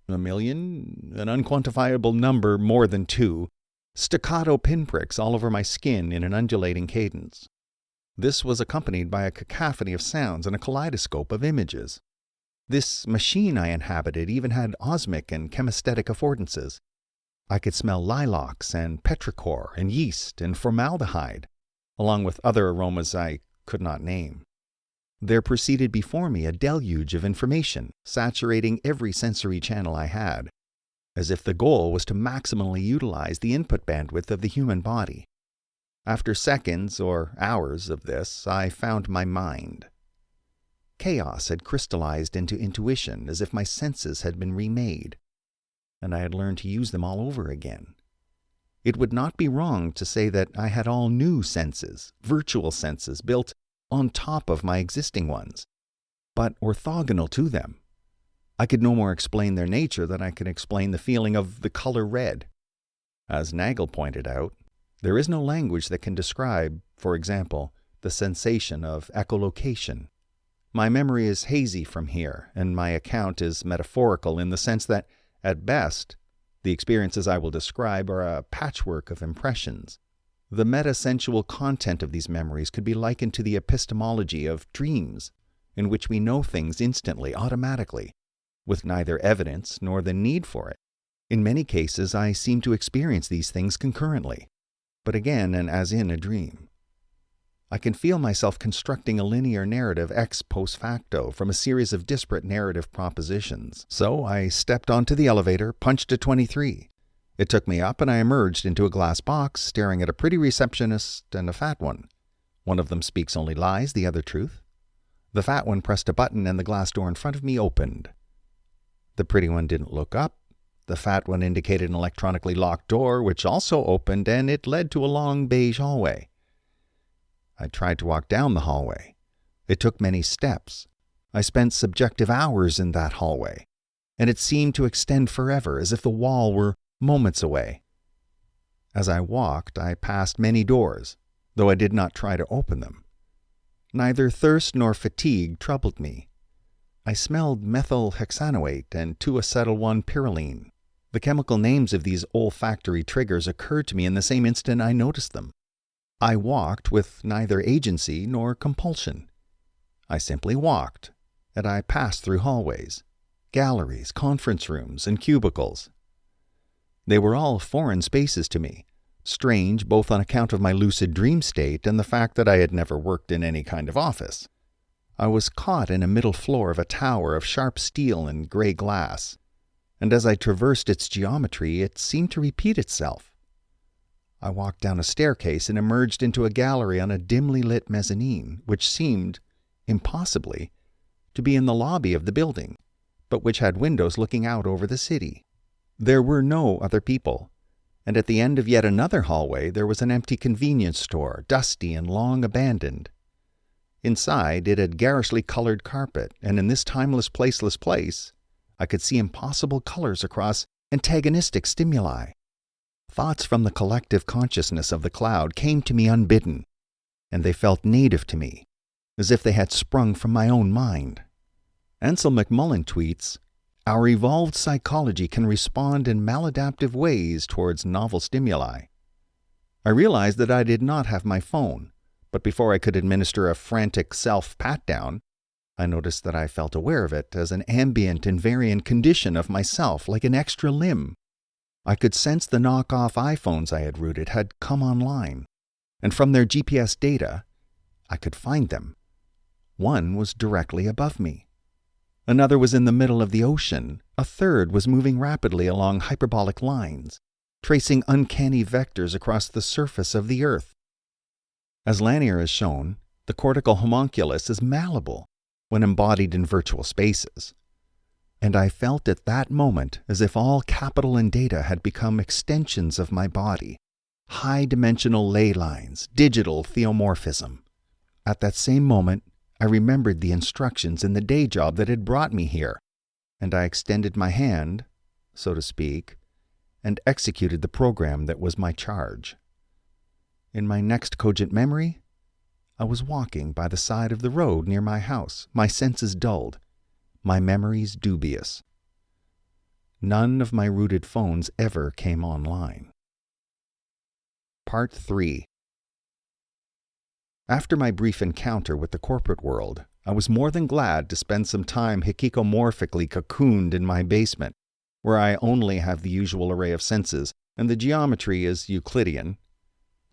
a million, an unquantifiable number more than 2, staccato pinpricks all over my skin in an undulating cadence. This was accompanied by a cacophony of sounds and a kaleidoscope of images. This machine I inhabited even had osmic and chemisthetic affordances. I could smell lilacs and petrichor and yeast and formaldehyde, along with other aromas I could not name. There proceeded before me a deluge of information, saturating every sensory channel I had, as if the goal was to maximally utilize the input bandwidth of the human body. After seconds or hours of this, I found my mind. Chaos had crystallized into intuition as if my senses had been remade, and I had learned to use them all over again. It would not be wrong to say that I had all new senses, virtual senses, built on top of my existing ones, but orthogonal to them. I could no more explain their nature than I could explain the feeling of the color red. As Nagel pointed out, there is no language that can describe, for example, the sensation of echolocation. My memory is hazy from here, and my account is metaphorical in the sense that, at best, the experiences I will describe are a patchwork of impressions. The meta-sensual content of these memories could be likened to the epistemology of dreams, in which we know things instantly, automatically, with neither evidence nor the need for it. In many cases, I seem to experience these things concurrently, but again and as in a dream. I can feel myself constructing a linear narrative ex post facto from a series of disparate narrative propositions. So I stepped onto the elevator, punched a 23. It took me up and I emerged into a glass box, staring at a pretty receptionist and a fat one. One of them speaks only lies, the other truth. The fat one pressed a button and the glass door in front of me opened. The pretty one didn't look up. The fat one indicated an electronically locked door, which also opened, and it led to a long beige hallway. I tried to walk down the hallway. It took many steps. I spent subjective hours in that hallway, and it seemed to extend forever, as if the wall were moments away. As I walked, I passed many doors, though I did not try to open them. Neither thirst nor fatigue troubled me. I smelled methyl hexanoate and 2-acetyl-1-pyrroline. The chemical names of these olfactory triggers occurred to me in the same instant I noticed them. I walked with neither agency nor compulsion. I simply walked, and I passed through hallways, galleries, conference rooms, and cubicles. They were all foreign spaces to me, strange both on account of my lucid dream state and the fact that I had never worked in any kind of office. I was caught in a middle floor of a tower of sharp steel and gray glass, and as I traversed its geometry, it seemed to repeat itself. I walked down a staircase and emerged into a gallery on a dimly lit mezzanine, which seemed, impossibly, to be in the lobby of the building, but which had windows looking out over the city. There were no other people, and at the end of yet another hallway there was an empty convenience store, dusty and long abandoned. Inside, it had garishly colored carpet, and in this timeless, placeless place, I could see impossible colors across antagonistic stimuli. Thoughts from the collective consciousness of the cloud came to me unbidden, and they felt native to me, as if they had sprung from my own mind. Ansel McMullen tweets, "Our evolved psychology can respond in maladaptive ways towards novel stimuli." I realized that I did not have my phone, but before I could administer a frantic self-pat-down, I noticed that I felt aware of it as an ambient invariant condition of myself, like an extra limb. I could sense the knockoff iPhones I had rooted had come online, and from their GPS data, I could find them. One was directly above me. Another was in the middle of the ocean. A third was moving rapidly along hyperbolic lines, tracing uncanny vectors across the surface of the Earth. As Lanier has shown, the cortical homunculus is malleable when embodied in virtual spaces. And I felt at that moment as if all capital and data had become extensions of my body, high-dimensional ley lines, digital theomorphism. At that same moment, I remembered the instructions in the day job that had brought me here, and I extended my hand, so to speak, and executed the program that was my charge. In my next cogent memory, I was walking by the side of the road near my house, my senses dulled, my memories dubious. None of my rooted phones ever came online. Part 3. After my brief encounter with the corporate world, I was more than glad to spend some time hikikomorphically cocooned in my basement, where I only have the usual array of senses, and the geometry is Euclidean.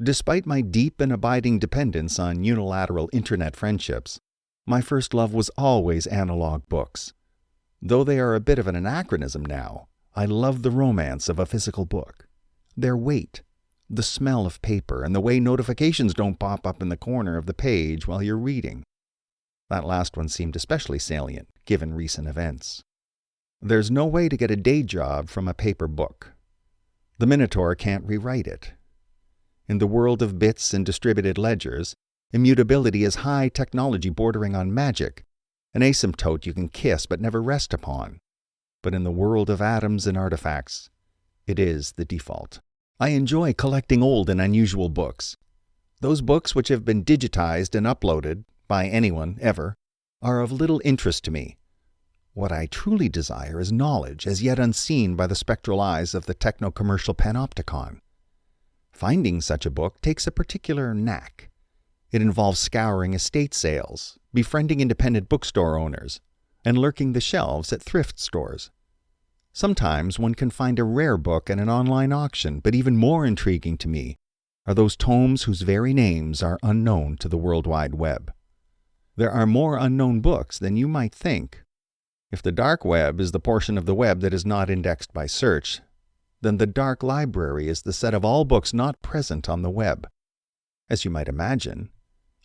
Despite my deep and abiding dependence on unilateral internet friendships, my first love was always analog books. Though they are a bit of an anachronism now, I love the romance of a physical book. Their weight, the smell of paper, and the way notifications don't pop up in the corner of the page while you're reading. That last one seemed especially salient, given recent events. There's no way to get a day job from a paper book. The Minotaur can't rewrite it. In the world of bits and distributed ledgers, immutability is high technology bordering on magic, an asymptote you can kiss but never rest upon. But in the world of atoms and artifacts, it is the default. I enjoy collecting old and unusual books. Those books which have been digitized and uploaded, by anyone, ever, are of little interest to me. What I truly desire is knowledge as yet unseen by the spectral eyes of the techno-commercial panopticon. Finding such a book takes a particular knack. It involves scouring estate sales, befriending independent bookstore owners, and lurking the shelves at thrift stores. Sometimes one can find a rare book at an online auction, but even more intriguing to me are those tomes whose very names are unknown to the World Wide Web. There are more unknown books than you might think. If the dark web is the portion of the web that is not indexed by search, then the dark library is the set of all books not present on the web. As you might imagine,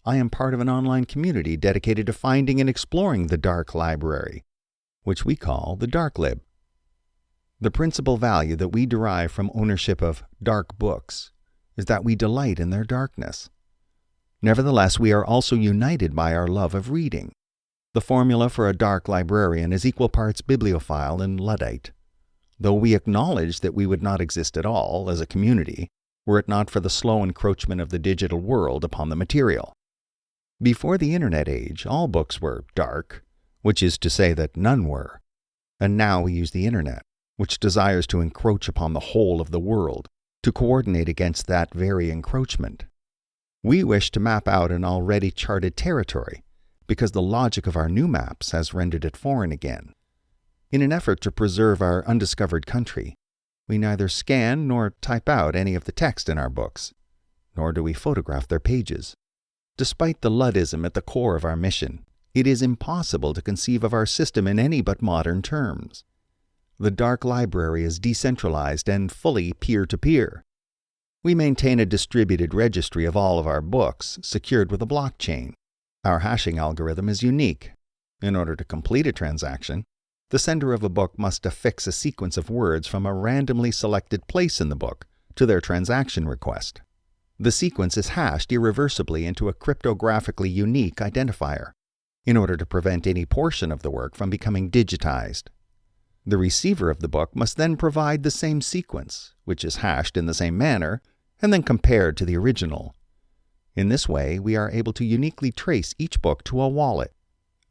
I am part of an online community dedicated to finding and exploring the dark library, which we call the dark lib. The principal value that we derive from ownership of dark books is that we delight in their darkness. Nevertheless, we are also united by our love of reading. The formula for a dark librarian is equal parts bibliophile and Luddite, though we acknowledge that we would not exist at all as a community were it not for the slow encroachment of the digital world upon the material. Before the Internet age, all books were dark, which is to say that none were, and now we use the Internet, which desires to encroach upon the whole of the world, to coordinate against that very encroachment. We wish to map out an already charted territory, because the logic of our new maps has rendered it foreign again. In an effort to preserve our undiscovered country, we neither scan nor type out any of the text in our books, nor do we photograph their pages. Despite the Luddism at the core of our mission, it is impossible to conceive of our system in any but modern terms. The dark library is decentralized and fully peer-to-peer. We maintain a distributed registry of all of our books, secured with a blockchain. Our hashing algorithm is unique. In order to complete a transaction, the sender of a book must affix a sequence of words from a randomly selected place in the book to their transaction request. The sequence is hashed irreversibly into a cryptographically unique identifier, in order to prevent any portion of the work from becoming digitized. The receiver of the book must then provide the same sequence, which is hashed in the same manner, and then compared to the original. In this way, we are able to uniquely trace each book to a wallet.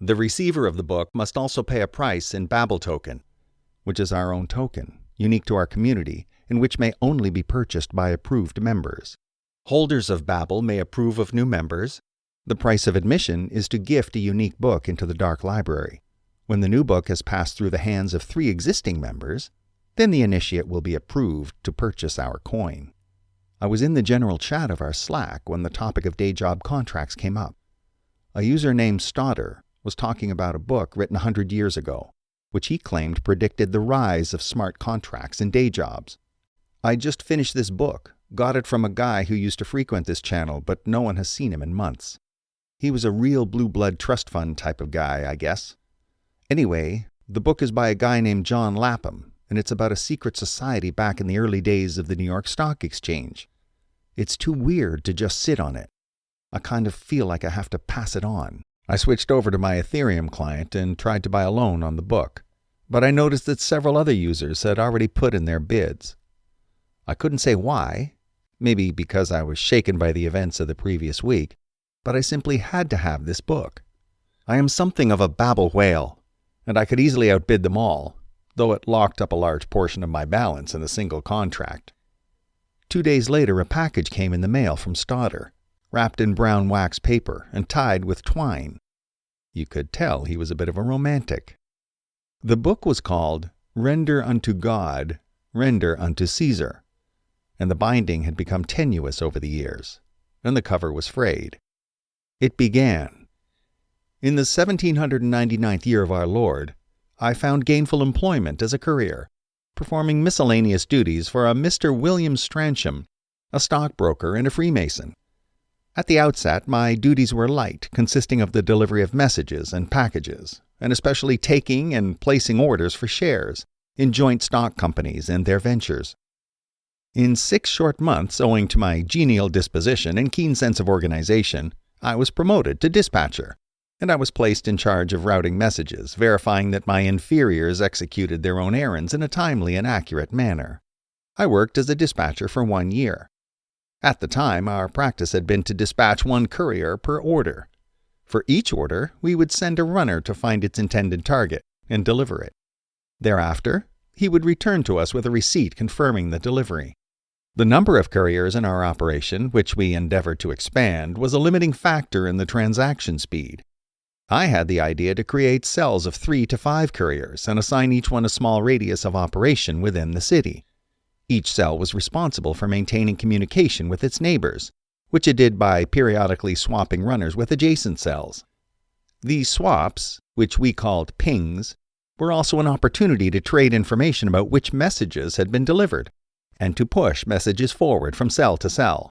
The receiver of the book must also pay a price in Babel token, which is our own token, unique to our community, and which may only be purchased by approved members. Holders of Babel may approve of new members. The price of admission is to gift a unique book into the Dark Library. When the new book has passed through the hands of 3 existing members, then the initiate will be approved to purchase our coin. I was in the general chat of our Slack when the topic of day job contracts came up. A user named Stodder was talking about a book written 100 years ago, which he claimed predicted the rise of smart contracts in day jobs. I just finished this book, got it from a guy who used to frequent this channel, but no one has seen him in months. He was a real blue blood trust fund type of guy, I guess. Anyway, the book is by a guy named John Lapham, and it's about a secret society back in the early days of the New York Stock Exchange. It's too weird to just sit on it. I kind of feel like I have to pass it on. I switched over to my Ethereum client and tried to buy a loan on the book, but I noticed that several other users had already put in their bids. I couldn't say why, maybe because I was shaken by the events of the previous week, but I simply had to have this book. I am something of a Babel whale, and I could easily outbid them all, though it locked up a large portion of my balance in a single contract. 2 days later, a package came in the mail from Stodder, wrapped in brown wax paper and tied with twine. You could tell he was a bit of a romantic. The book was called Render Unto God, Render Unto Caesar, and the binding had become tenuous over the years, and the cover was frayed. It began, "In the 1799th year of our Lord, I found gainful employment as a courier, performing miscellaneous duties for a Mr. William Stransham, a stockbroker and a Freemason. At the outset, my duties were light, consisting of the delivery of messages and packages, and especially taking and placing orders for shares in joint stock companies and their ventures. In 6 short months, owing to my genial disposition and keen sense of organization, I was promoted to dispatcher, and I was placed in charge of routing messages, verifying that my inferiors executed their own errands in a timely and accurate manner. I worked as a dispatcher for 1 year. At the time, our practice had been to dispatch 1 courier per order. For each order, we would send a runner to find its intended target and deliver it. Thereafter, he would return to us with a receipt confirming the delivery. The number of couriers in our operation, which we endeavored to expand, was a limiting factor in the transaction speed. I had the idea to create cells of 3 to 5 couriers and assign each one a small radius of operation within the city. Each cell was responsible for maintaining communication with its neighbors, which it did by periodically swapping runners with adjacent cells. These swaps, which we called pings, were also an opportunity to trade information about which messages had been delivered, and to push messages forward from cell to cell.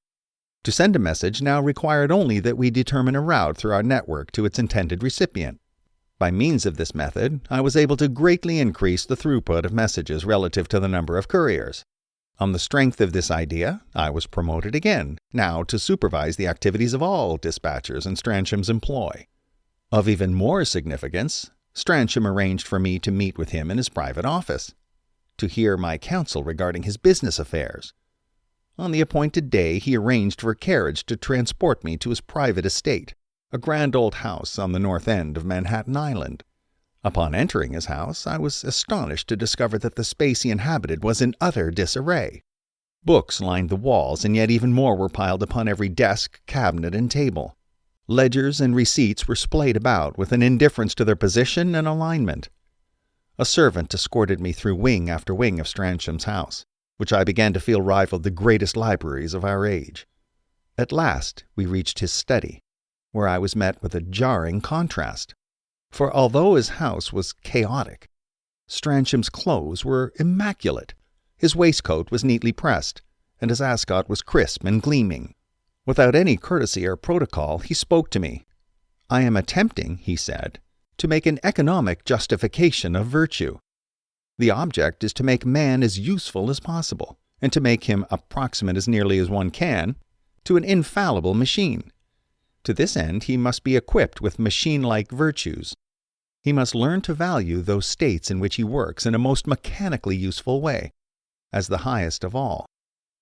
To send a message now required only that we determine a route through our network to its intended recipient. By means of this method, I was able to greatly increase the throughput of messages relative to the number of couriers. On the strength of this idea, I was promoted again, now to supervise the activities of all dispatchers in Stransham's employ. Of even more significance, Stransham arranged for me to meet with him in his private office, to hear my counsel regarding his business affairs. On the appointed day, he arranged for a carriage to transport me to his private estate, a grand old house on the north end of Manhattan Island. Upon entering his house, I was astonished to discover that the space he inhabited was in utter disarray. Books lined the walls, and yet even more were piled upon every desk, cabinet, and table. Ledgers and receipts were splayed about with an indifference to their position and alignment. A servant escorted me through wing after wing of Stransham's house, which I began to feel rivaled the greatest libraries of our age. At last we reached his study, where I was met with a jarring contrast. For although his house was chaotic, Stransham's clothes were immaculate. His waistcoat was neatly pressed, and his ascot was crisp and gleaming. Without any courtesy or protocol, he spoke to me. "I am attempting," he said, "to make an economic justification of virtue. The object is to make man as useful as possible, and to make him approximate as nearly as one can to an infallible machine. To this end, he must be equipped with machine-like virtues. He must learn to value those states in which he works in a most mechanically useful way, as the highest of all.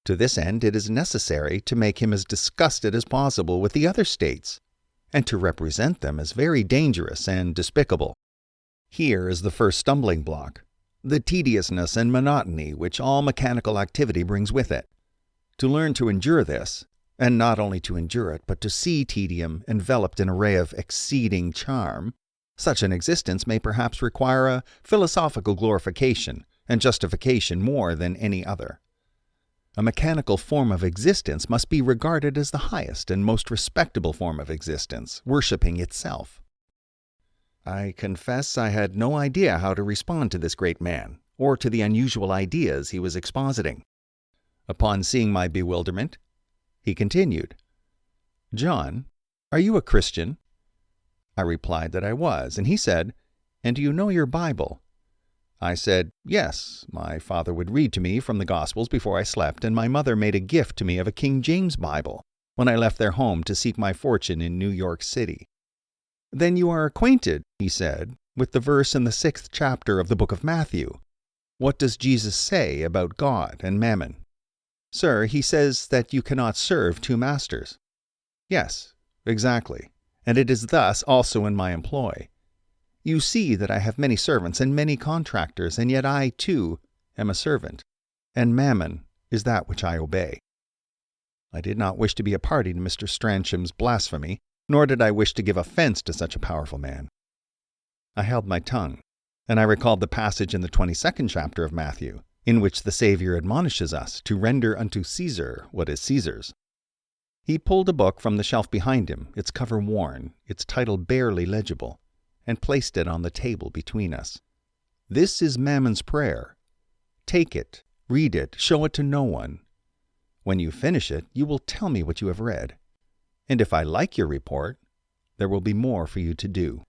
To this end, it is necessary to make him as disgusted as possible with the other states, and to represent them as very dangerous and despicable. Here is the first stumbling block, the tediousness and monotony which all mechanical activity brings with it. To learn to endure this, and not only to endure it, but to see tedium enveloped in a ray of exceeding charm, such an existence may perhaps require a philosophical glorification and justification more than any other. A mechanical form of existence must be regarded as the highest and most respectable form of existence, worshipping itself. I confess I had no idea how to respond to this great man, or to the unusual ideas he was expositing. Upon seeing my bewilderment, he continued, "John, are you a Christian?" I replied that I was, and he said, "And do you know your Bible?" I said, "Yes, my father would read to me from the Gospels before I slept, and my mother made a gift to me of a King James Bible when I left their home to seek my fortune in New York City." "Then you are acquainted," he said, "with the verse in the 6th chapter of the book of Matthew. What does Jesus say about God and mammon?" "Sir, he says that you cannot serve two masters." "Yes, exactly, and it is thus also in my employ. You see that I have many servants and many contractors, and yet I, too, am a servant, and mammon is that which I obey." I did not wish to be a party to Mr. Strancham's blasphemy, nor did I wish to give offense to such a powerful man. I held my tongue, and I recalled the passage in the 22nd chapter of Matthew, in which the Savior admonishes us to render unto Caesar what is Caesar's. He pulled a book from the shelf behind him, its cover worn, its title barely legible, and placed it on the table between us. "This is Mammon's prayer. Take it, read it, show it to no one. When you finish it, you will tell me what you have read. And if I like your report, there will be more for you to do."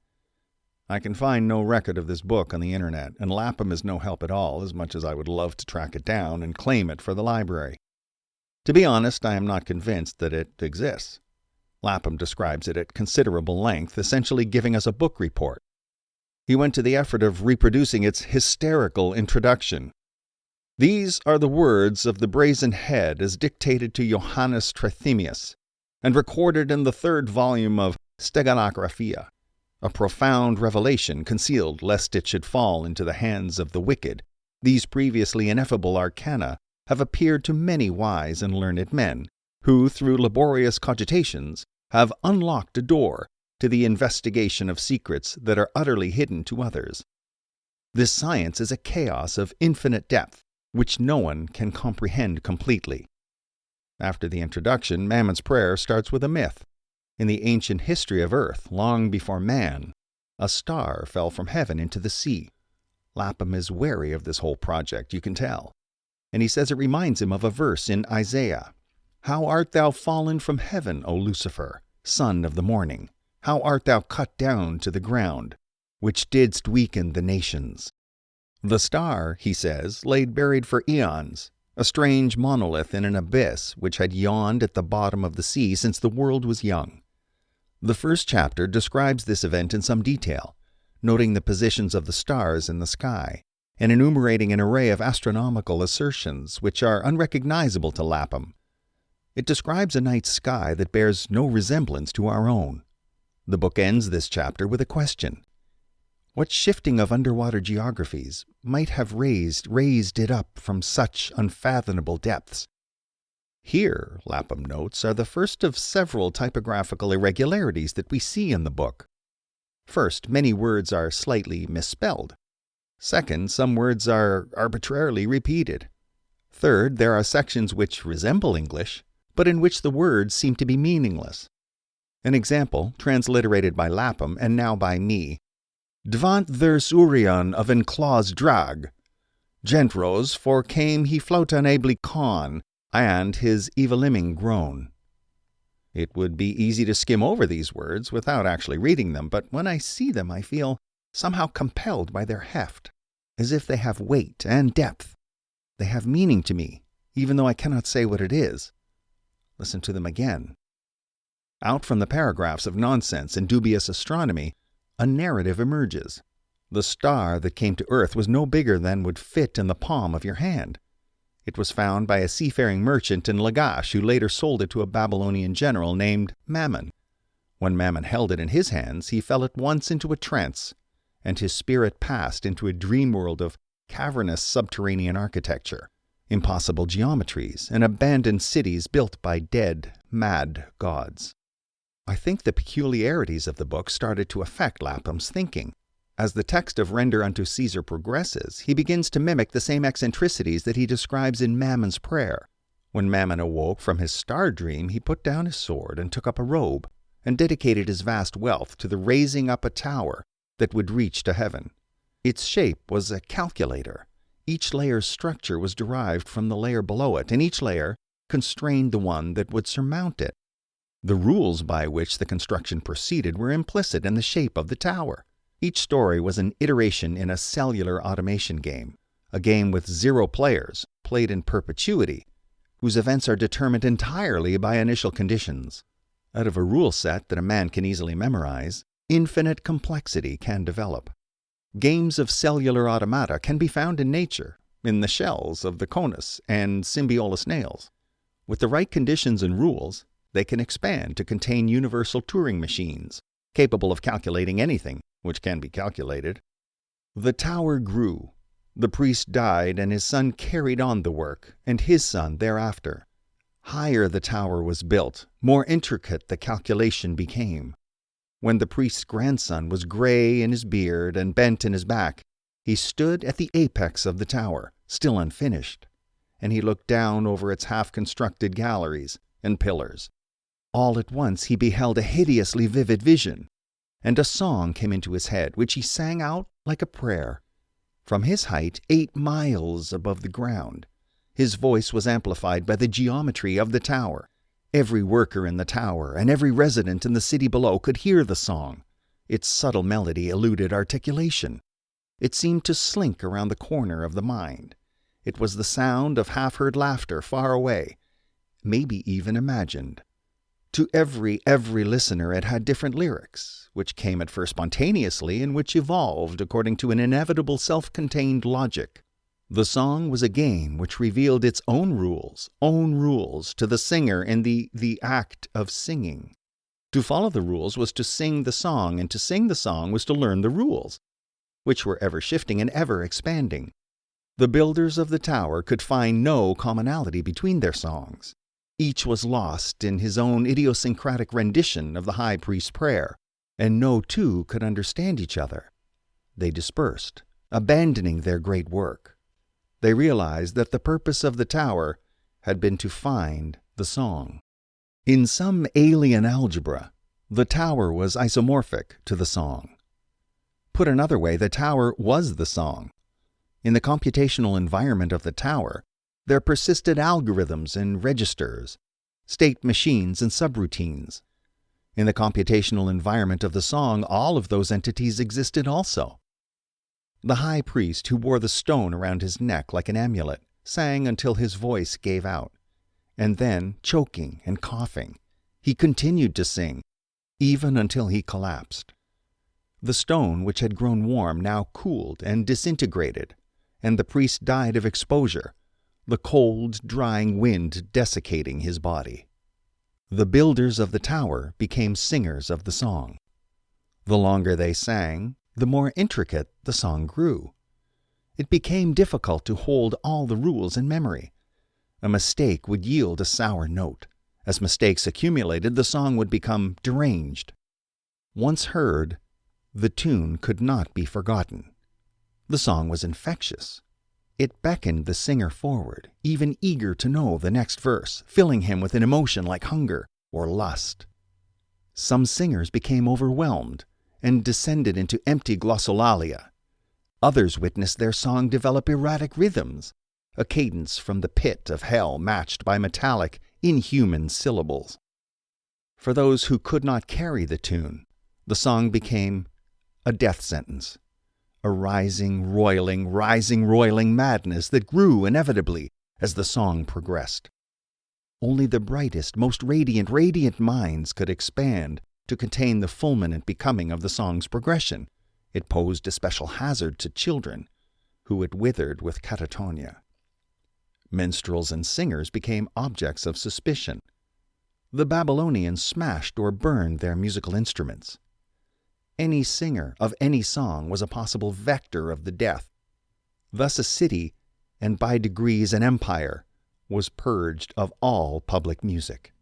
I can find no record of this book on the internet, and Lapham is no help at all, as much as I would love to track it down and claim it for the library. To be honest, I am not convinced that it exists. Lapham describes it at considerable length, essentially giving us a book report. He went to the effort of reproducing its hysterical introduction. "These are the words of the brazen head as dictated to Johannes Trithemius, and recorded in the 3rd volume of Steganographia, a profound revelation concealed lest it should fall into the hands of the wicked. These previously ineffable arcana have appeared to many wise and learned men, who, through laborious cogitations, have unlocked a door to the investigation of secrets that are utterly hidden to others. This science is a chaos of infinite depth, which no one can comprehend completely." After the introduction, Mammon's prayer starts with a myth. In the ancient history of Earth, long before man, a star fell from heaven into the sea. Lapham is wary of this whole project, you can tell. And he says it reminds him of a verse in Isaiah. "How art thou fallen from heaven, O Lucifer, son of the morning? How art thou cut down to the ground, which didst weaken the nations?" The star, he says, laid buried for eons, a strange monolith in an abyss which had yawned at the bottom of the sea since the world was young. The first chapter describes this event in some detail, noting the positions of the stars in the sky, and enumerating an array of astronomical assertions which are unrecognizable to Lapham. It describes a night sky that bears no resemblance to our own. The book ends this chapter with a question. What shifting of underwater geographies might have raised it up from such unfathomable depths? Here, Lapham notes, are the first of several typographical irregularities that we see in the book. First, many words are slightly misspelled. Second, some words are arbitrarily repeated. Third, there are sections which resemble English, but in which the words seem to be meaningless. An example, transliterated by Lapham and now by me. "Dvant thers Urion of enclause drag. Gentros forcame he flautan ably con, and his eviliming groan." It would be easy to skim over these words without actually reading them, but when I see them I feel somehow compelled by their heft, as if they have weight and depth. They have meaning to me, even though I cannot say what it is. Listen to them again. Out from the paragraphs of nonsense and dubious astronomy, a narrative emerges. The star that came to Earth was no bigger than would fit in the palm of your hand. It was found by a seafaring merchant in Lagash who later sold it to a Babylonian general named Mammon. When Mammon held it in his hands, he fell at once into a trance, and his spirit passed into a dream world of cavernous subterranean architecture, impossible geometries, and abandoned cities built by dead, mad gods. I think the peculiarities of the book started to affect Lapham's thinking. As the text of Render unto Caesar progresses, he begins to mimic the same eccentricities that he describes in Mammon's prayer. When Mammon awoke from his star dream, he put down his sword and took up a robe, and dedicated his vast wealth to the raising up a tower that would reach to heaven. Its shape was a calculator. Each layer's structure was derived from the layer below it, and each layer constrained the one that would surmount it. The rules by which the construction proceeded were implicit in the shape of the tower. Each story was an iteration in a cellular automation game, a game with 0 players, played in perpetuity, whose events are determined entirely by initial conditions. Out of a rule set that a man can easily memorize, infinite complexity can develop. Games of cellular automata can be found in nature, in the shells of the conus and symbiola snails. With the right conditions and rules, they can expand to contain universal Turing machines, capable of calculating anything which can be calculated. The tower grew. The priest died, and his son carried on the work, and his son thereafter. Higher the tower was built, more intricate the calculation became. When the priest's grandson was gray in his beard and bent in his back, he stood at the apex of the tower, still unfinished, and he looked down over its half-constructed galleries and pillars. All at once he beheld a hideously vivid vision, and a song came into his head, which he sang out like a prayer. From his height 8 miles above the ground, his voice was amplified by the geometry of the tower. Every worker in the tower and every resident in the city below could hear the song. Its subtle melody eluded articulation. It seemed to slink around the corner of the mind. It was the sound of half-heard laughter far away, maybe even imagined. To every listener it had different lyrics, which came at first spontaneously and which evolved according to an inevitable self-contained logic. The song was a game which revealed its own rules to the singer in the act of singing. To follow the rules was to sing the song, and to sing the song was to learn the rules, which were ever shifting and ever expanding. The builders of the tower could find no commonality between their songs. Each was lost in his own idiosyncratic rendition of the high priest's prayer, and no two could understand each other. They dispersed, abandoning their great work. They realized that the purpose of the tower had been to find the song. In some alien algebra, the tower was isomorphic to the song. Put another way, the tower was the song. In the computational environment of the tower, there persisted algorithms and registers, state machines and subroutines. In the computational environment of the song, all of those entities existed also. The high priest, who wore the stone around his neck like an amulet, sang until his voice gave out. And then, choking and coughing, he continued to sing, even until he collapsed. The stone, which had grown warm, now cooled and disintegrated, and the priest died of exposure, the cold, drying wind desiccating his body. The builders of the tower became singers of the song. The longer they sang, the more intricate the song grew. It became difficult to hold all the rules in memory. A mistake would yield a sour note. As mistakes accumulated, the song would become deranged. Once heard, the tune could not be forgotten. The song was infectious. It beckoned the singer forward, even eager to know the next verse, filling him with an emotion like hunger or lust. Some singers became overwhelmed and descended into empty glossolalia. Others witnessed their song develop erratic rhythms, a cadence from the pit of hell matched by metallic, inhuman syllables. For those who could not carry the tune, the song became a death sentence. A rising, roiling madness that grew inevitably as the song progressed. Only the brightest, most radiant minds could expand to contain the fulminant becoming of the song's progression. It posed a special hazard to children, who it withered with catatonia. Minstrels and singers became objects of suspicion. The Babylonians smashed or burned their musical instruments. Any singer of any song was a possible vector of the death. Thus a city, and by degrees an empire, was purged of all public music.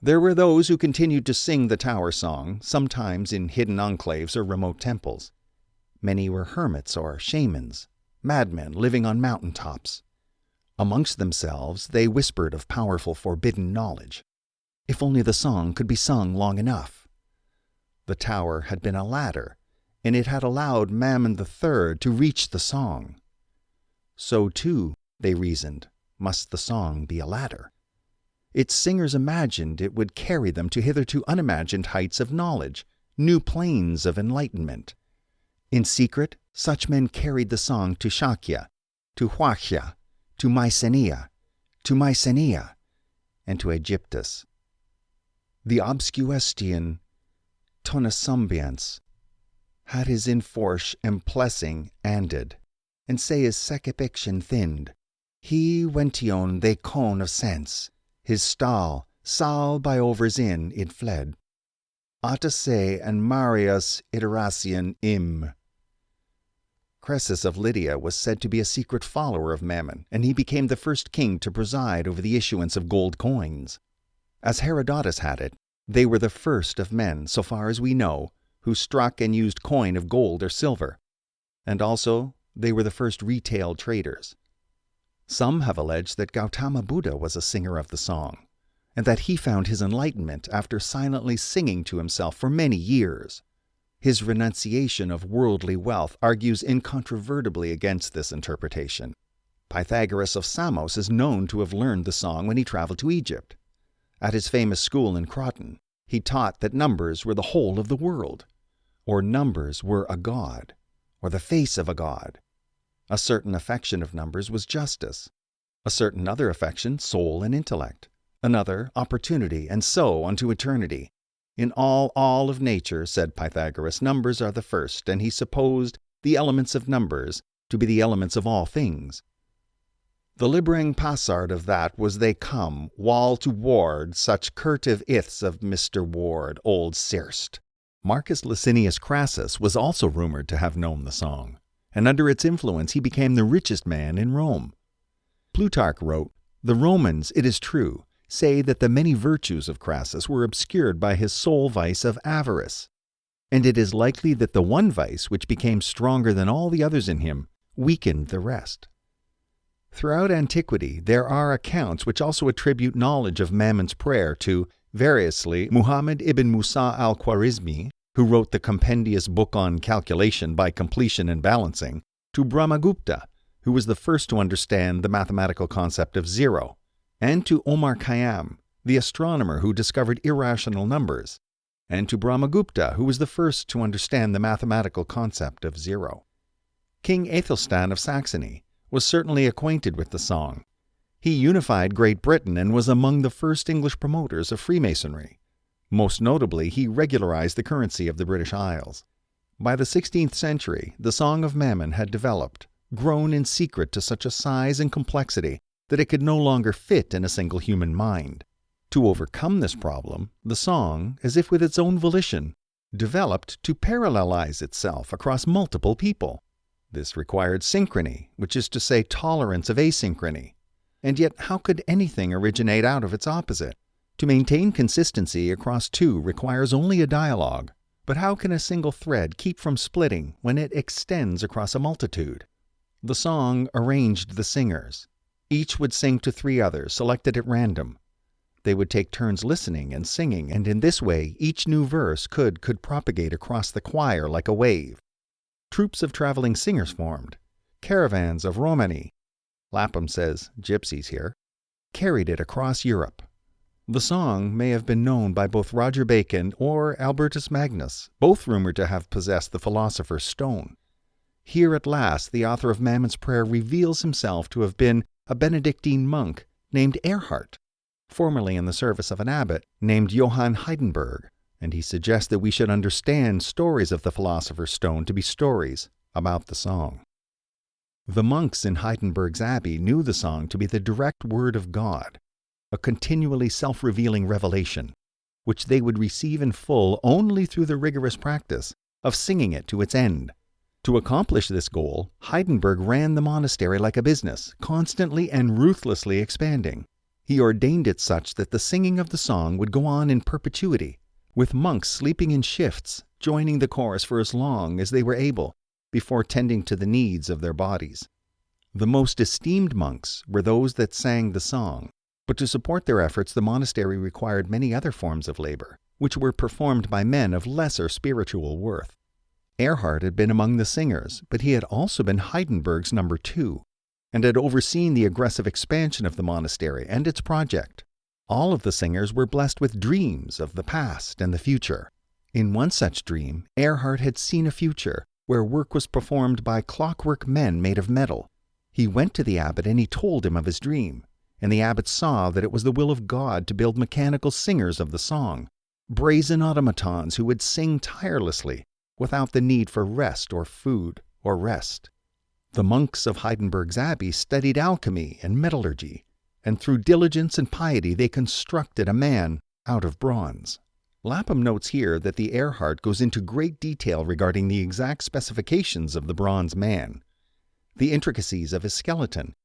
There were those who continued to sing the tower song, sometimes in hidden enclaves or remote temples. Many were hermits or shamans, madmen living on mountain tops. Amongst themselves they whispered of powerful forbidden knowledge. If only the song could be sung long enough. The tower had been a ladder, and it had allowed Mammon III to reach the song. So too, they reasoned, must the song be a ladder. Its singers imagined it would carry them to hitherto unimagined heights of knowledge, new planes of enlightenment. In secret, such men carried the song to Shakya, to Huachya, to Mycenae, and to Aegyptus. The obscuestian Tonosumbians had his inforche emplessing anded, and say his secapiction thinned. He wention they cone of sense, his stall, sal by overs in it fled. Atase and Marius iteration im. Croesus of Lydia was said to be a secret follower of Mammon, and he became the first king to preside over the issuance of gold coins. As Herodotus had it, they were the first of men, so far as we know, who struck and used coin of gold or silver, and also they were the first retail traders. Some have alleged that Gautama Buddha was a singer of the song, and that he found his enlightenment after silently singing to himself for many years. His renunciation of worldly wealth argues incontrovertibly against this interpretation. Pythagoras of Samos is known to have learned the song when he traveled to Egypt. At his famous school in Croton, he taught that numbers were the whole of the world, or numbers were a god, or the face of a god. A certain affection of numbers was justice, a certain other affection soul and intellect, another opportunity, and so unto eternity. In all of nature, said Pythagoras, numbers are the first, and he supposed the elements of numbers to be the elements of all things. The libering passard of that was they come, wall to ward, such curtive iths of Mr. Ward, old Cirst. Marcus Licinius Crassus was also rumored to have known the song, and under its influence he became the richest man in Rome. Plutarch wrote, "The Romans, it is true, say that the many virtues of Crassus were obscured by his sole vice of avarice, and it is likely that the one vice which became stronger than all the others in him weakened the rest." Throughout antiquity, there are accounts which also attribute knowledge of Mammon's prayer to, variously, Muhammad ibn Musa al-Khwarizmi, who wrote the compendious book on calculation by completion and balancing, to Brahmagupta, who was the first to understand the mathematical concept of zero, and to Omar Khayyam, the astronomer who discovered irrational numbers, and to Brahmagupta, who was the first to understand the mathematical concept of zero. King Aethelstan of Saxony was certainly acquainted with the song. He unified Great Britain and was among the first English promoters of Freemasonry. Most notably, he regularized the currency of the British Isles. By the 16th century, the Song of Mammon had developed, grown in secret to such a size and complexity that it could no longer fit in a single human mind. To overcome this problem, the song, as if with its own volition, developed to parallelize itself across multiple people. This required synchrony, which is to say tolerance of asynchrony. And yet how could anything originate out of its opposite? To maintain consistency across two requires only a dialogue, but how can a single thread keep from splitting when it extends across a multitude? The song arranged the singers. Each would sing to three others, selected at random. They would take turns listening and singing, and in this way each new verse could propagate across the choir like a wave. Troops of traveling singers formed. Caravans of Romani, Lapham says gypsies here, carried it across Europe. The song may have been known by both Roger Bacon or Albertus Magnus, both rumored to have possessed the philosopher's stone. Here at last the author of Mammon's Prayer reveals himself to have been a Benedictine monk named Erhard, formerly in the service of an abbot named Johann Heidenberg, and he suggests that we should understand stories of the philosopher's stone to be stories about the song. The monks in Heidenberg's abbey knew the song to be the direct word of God, a continually self-revealing revelation, which they would receive in full only through the rigorous practice of singing it to its end. To accomplish this goal, Heidenberg ran the monastery like a business, constantly and ruthlessly expanding. He ordained it such that the singing of the song would go on in perpetuity, with monks sleeping in shifts, joining the chorus for as long as they were able, before tending to the needs of their bodies. The most esteemed monks were those that sang the song, but to support their efforts the monastery required many other forms of labor, which were performed by men of lesser spiritual worth. Erhard had been among the singers, but he had also been Heidenberg's number 2, and had overseen the aggressive expansion of the monastery and its project. All of the singers were blessed with dreams of the past and the future. In one such dream, Erhard had seen a future where work was performed by clockwork men made of metal. He went to the abbot and he told him of his dream, and the abbot saw that it was the will of God to build mechanical singers of the song, brazen automatons who would sing tirelessly, without the need for rest or food or rest. The monks of Heidenberg's abbey studied alchemy and metallurgy, and through diligence and piety they constructed a man out of bronze. Lapham notes here that the Erhard goes into great detail regarding the exact specifications of the bronze man, the intricacies of his skeleton,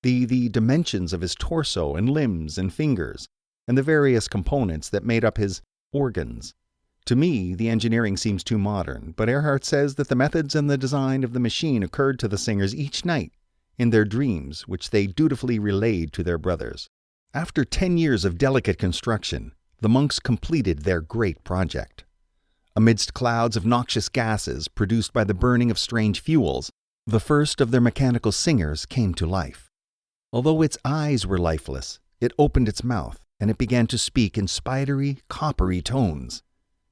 the dimensions of his torso and limbs and fingers, and the various components that made up his organs. To me, the engineering seems too modern, but Erhard says that the methods and the design of the machine occurred to the singers each night in their dreams, which they dutifully relayed to their brothers. After 10 years of delicate construction, the monks completed their great project. Amidst clouds of noxious gases produced by the burning of strange fuels, the first of their mechanical singers came to life. Although its eyes were lifeless, it opened its mouth, and it began to speak in spidery, coppery tones.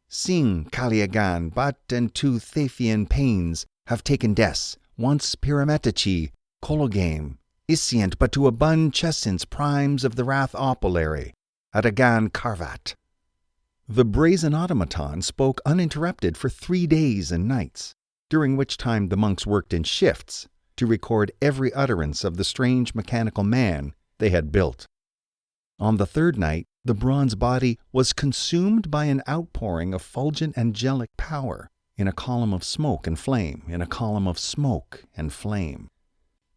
Sing, Kaliagan, but and two Thaphian pains have taken des, once pyrametici, cologame, iscient but to abun chessins primes of the wrath opulary, adagan carvat. The brazen automaton spoke uninterrupted for 3 days and nights, during which time the monks worked in shifts to record every utterance of the strange mechanical man they had built. On the 3rd night, the bronze body was consumed by an outpouring of fulgent angelic power, in a column of smoke and flame, in a column of smoke and flame.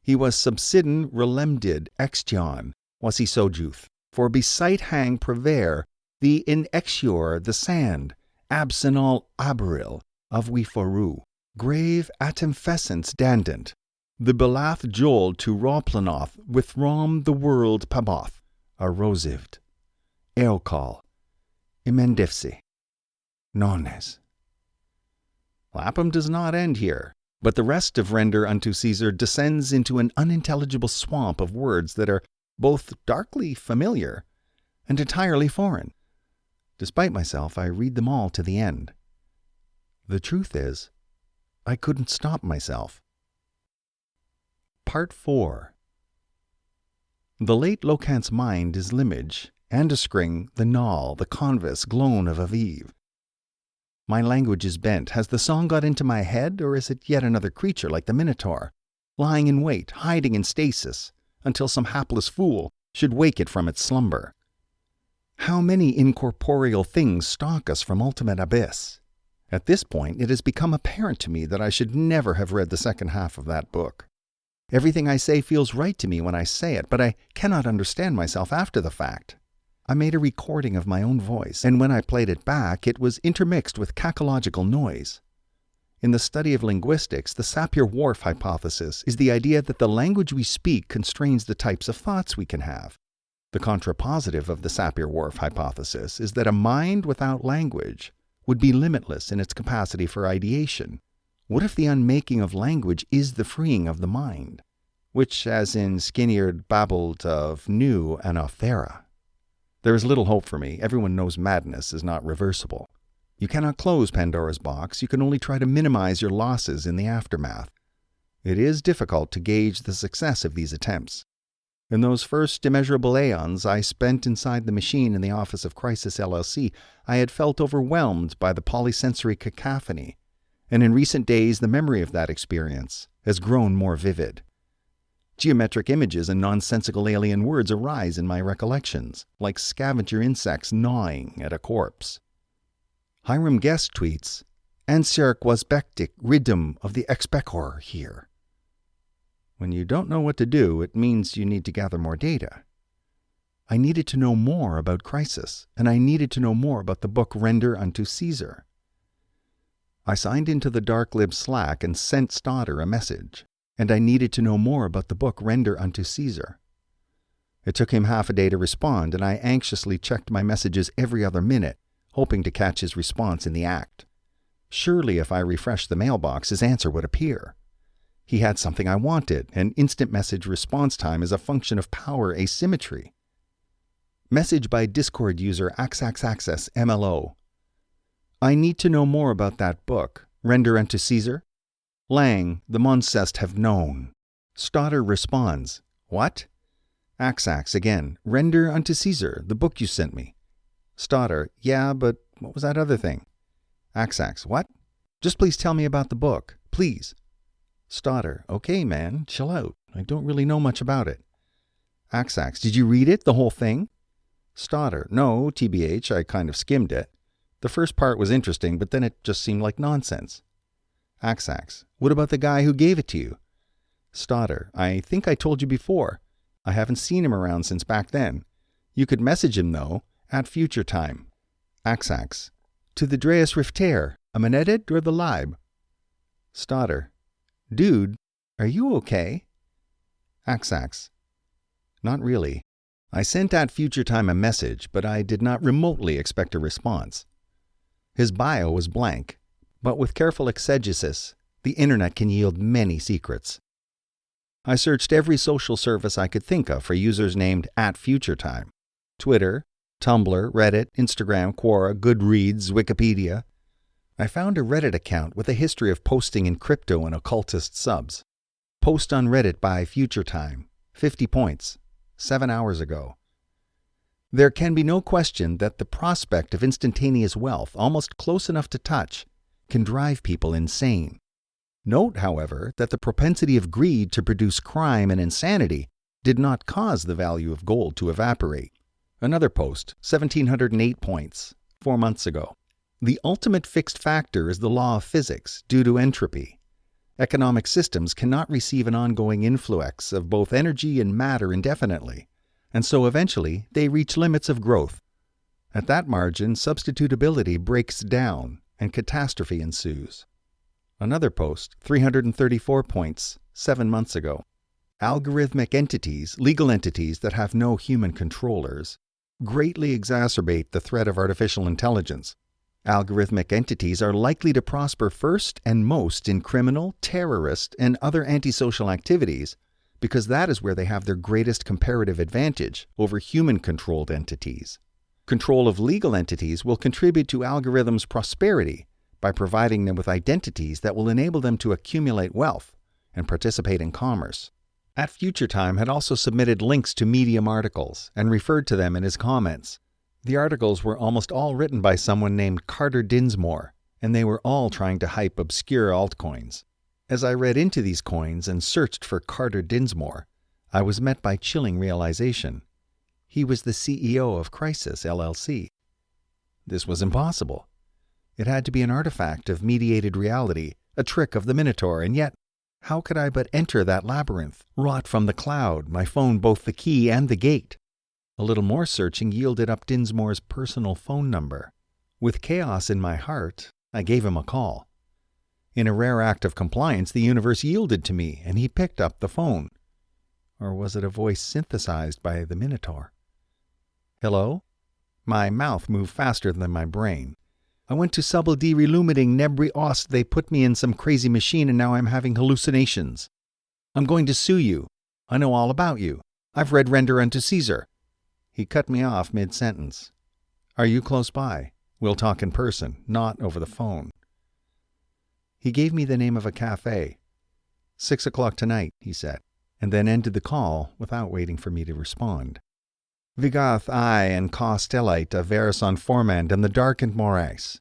He was subsiden relemdid extion, was he sojuth, for beside hang prever, the inexure the sand, absinal aberil of we foru, grave atemfessence dandant, the belath jol to roplanoth with rom the world paboth, arosived. Eokal, Imendifsi, Nones. Lapham does not end here, but the rest of Render unto Caesar descends into an unintelligible swamp of words that are both darkly familiar and entirely foreign. Despite myself, I read them all to the end. The truth is, I couldn't stop myself. Part 4. The late Locant's mind is limage, Andeskring, the Nall, the Convis, Gloan of Aviv. My language is bent. Has the song got into my head, or is it yet another creature like the minotaur, lying in wait, hiding in stasis, until some hapless fool should wake it from its slumber? How many incorporeal things stalk us from ultimate abyss? At this point, it has become apparent to me that I should never have read the second half of that book. Everything I say feels right to me when I say it, but I cannot understand myself after the fact. I made a recording of my own voice, and when I played it back, it was intermixed with cacological noise. In the study of linguistics, the Sapir-Whorf hypothesis is the idea that the language we speak constrains the types of thoughts we can have. The contrapositive of the Sapir-Whorf hypothesis is that a mind without language would be limitless in its capacity for ideation. What if the unmaking of language is the freeing of the mind, which, as in Skinnerd babbled of new anathera? There is little hope for me. Everyone knows madness is not reversible. You cannot close Pandora's box. You can only try to minimize your losses in the aftermath. It is difficult to gauge the success of these attempts. In those first immeasurable aeons I spent inside the machine in the office of Crisis LLC, I had felt overwhelmed by the polysensory cacophony, and in recent days the memory of that experience has grown more vivid. Geometric images and nonsensical alien words arise in my recollections, like scavenger insects gnawing at a corpse. Hiram Guest tweets, "Ansirk was bektik riddim of the expecor here." When you don't know what to do, it means you need to gather more data. I needed to know more about Crisis, and I needed to know more about the book Render Unto Caesar. I signed into the Darklib Slack and sent Stoddard a message, and I needed to know more about the book Render Unto Caesar. It took him half a day to respond, and I anxiously checked my messages every other minute, hoping to catch his response in the act. Surely if I refreshed the mailbox, his answer would appear. He had something I wanted, and instant message response time is a function of power asymmetry. Message by Discord user XXXSMLO. I need to know more about that book, Render Unto Caesar. Lang, the Monsest have known. Stoddard responds, "What?" Axax again, "Render Unto Caesar, the book you sent me." Stoddard, "Yeah, but what was that other thing?" Axax, "What? Just please tell me about the book, please." Stoddard, "Okay, man, chill out. I don't really know much about it." Axax, "Did you read it, the whole thing?" Stoddard, "No, TBH, I kind of skimmed it. The first part was interesting, but then it just seemed like nonsense." Axax, "What about the guy who gave it to you?" Stoddard, "I think I told you before. I haven't seen him around since back then. You could message him, though, at future time." Axax, "To the Dreas Rifter, a Menedid or the Lib?" Stoddard, "Dude, are you okay?" Axax, "Not really. I sent at future time a message, but I did not remotely expect a response." His bio was blank, but with careful exegesis, the internet can yield many secrets. I searched every social service I could think of for users named at future time. Twitter, Tumblr, Reddit, Instagram, Quora, Goodreads, Wikipedia. I found a Reddit account with a history of posting in crypto and occultist subs. Post on Reddit by future time, 50 points. 7 hours ago. There can be no question that the prospect of instantaneous wealth, almost close enough to touch, can drive people insane. Note, however, that the propensity of greed to produce crime and insanity did not cause the value of gold to evaporate. Another post, 1,708 points, 4 months ago. The ultimate fixed factor is the law of physics due to entropy. Economic systems cannot receive an ongoing influx of both energy and matter indefinitely, and so eventually they reach limits of growth. At that margin, substitutability breaks down and catastrophe ensues. Another post, 334 points, 7 months ago. Algorithmic entities, legal entities that have no human controllers, greatly exacerbate the threat of artificial intelligence. Algorithmic entities are likely to prosper first and most in criminal, terrorist, and other antisocial activities because that is where they have their greatest comparative advantage over human-controlled entities. Control of legal entities will contribute to algorithms' prosperity by providing them with identities that will enable them to accumulate wealth and participate in commerce. At Future Time had also submitted links to Medium articles and referred to them in his comments. The articles were almost all written by someone named Carter Dinsmore, and they were all trying to hype obscure altcoins. As I read into these coins and searched for Carter Dinsmore, I was met by chilling realization. He was the CEO of Crisis, LLC. This was impossible. It had to be an artifact of mediated reality, a trick of the Minotaur, and yet, how could I but enter that labyrinth, wrought from the cloud, my phone both the key and the gate? A little more searching yielded up Dinsmore's personal phone number. With chaos in my heart, I gave him a call. In a rare act of compliance, the universe yielded to me, and he picked up the phone. Or was it a voice synthesized by the Minotaur? Hello? My mouth moved faster than my brain. I went to Subble D Relumiting Nebri Ost. They put me in some crazy machine and now I'm having hallucinations. I'm going to sue you. I know all about you. I've read Render Unto Caesar. He cut me off mid-sentence. Are you close by? We'll talk in person, not over the phone. He gave me the name of a cafe. 6 o'clock tonight, he said, and then ended the call without waiting for me to respond. Vigath I and Costellite a Verison Formand and the darkened morass.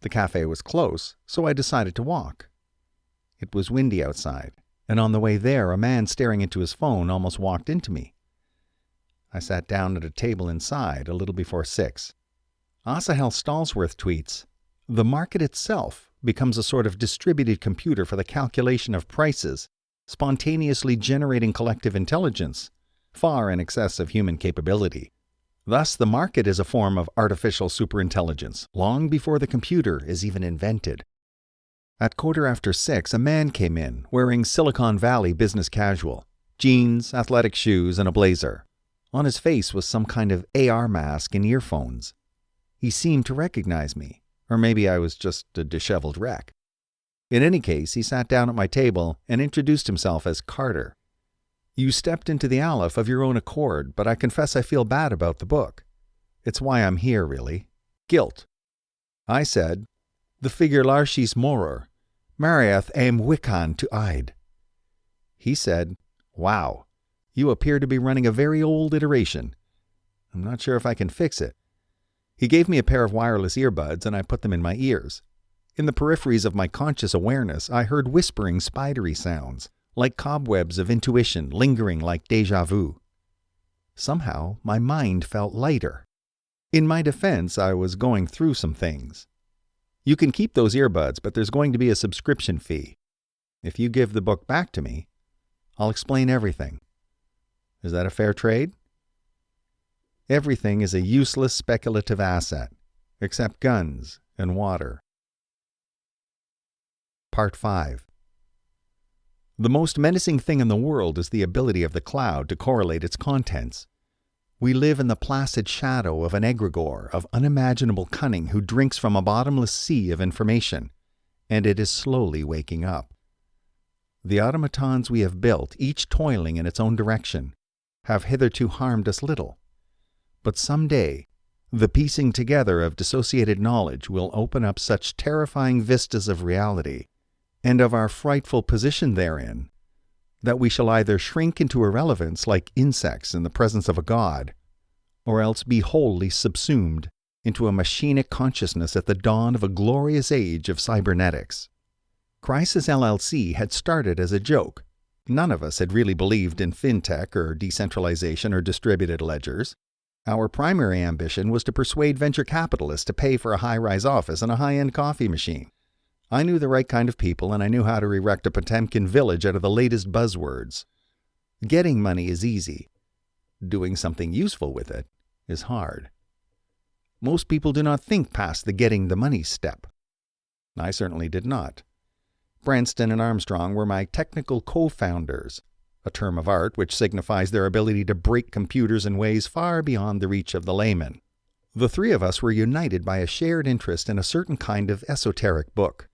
The cafe was close, so I decided to walk. It was windy outside, and on the way there, a man staring into his phone almost walked into me. I sat down at a table inside a little before 6. Asahel Stallsworth tweets, "The market itself becomes a sort of distributed computer for the calculation of prices, spontaneously generating collective intelligence, far in excess of human capability. Thus, the market is a form of artificial superintelligence, long before the computer is even invented." At 6:15, a man came in, wearing Silicon Valley business casual, jeans, athletic shoes, and a blazer. On his face was some kind of AR mask and earphones. He seemed to recognize me, or maybe I was just a disheveled wreck. In any case, he sat down at my table and introduced himself as Carter. "You stepped into the aleph of your own accord, but I confess I feel bad about the book. It's why I'm here, really. Guilt." I said, "The figure Larshis Moror, Mariath aim Wiccan to Ide." He said, "Wow, you appear to be running a very old iteration. I'm not sure if I can fix it." He gave me a pair of wireless earbuds and I put them in my ears. In the peripheries of my conscious awareness, I heard whispering spidery sounds, like cobwebs of intuition lingering like déjà vu. Somehow, my mind felt lighter. In my defense, I was going through some things. "You can keep those earbuds, but there's going to be a subscription fee. If you give the book back to me, I'll explain everything. Is that a fair trade?" Everything is a useless speculative asset, except guns and water. Part 5. The most menacing thing in the world is the ability of the cloud to correlate its contents. We live in the placid shadow of an egregore of unimaginable cunning who drinks from a bottomless sea of information, and it is slowly waking up. The automatons we have built, each toiling in its own direction, have hitherto harmed us little. But someday, the piecing together of dissociated knowledge will open up such terrifying vistas of reality, and of our frightful position therein, that we shall either shrink into irrelevance like insects in the presence of a god, or else be wholly subsumed into a machinic consciousness at the dawn of a glorious age of cybernetics. Crisis LLC had started as a joke. None of us had really believed in fintech or decentralization or distributed ledgers. Our primary ambition was to persuade venture capitalists to pay for a high-rise office and a high-end coffee machine. I knew the right kind of people, and I knew how to erect a Potemkin village out of the latest buzzwords. Getting money is easy. Doing something useful with it is hard. Most people do not think past the getting the money step. I certainly did not. Branston and Armstrong were my technical co-founders, a term of art which signifies their ability to break computers in ways far beyond the reach of the layman. The three of us were united by a shared interest in a certain kind of esoteric book.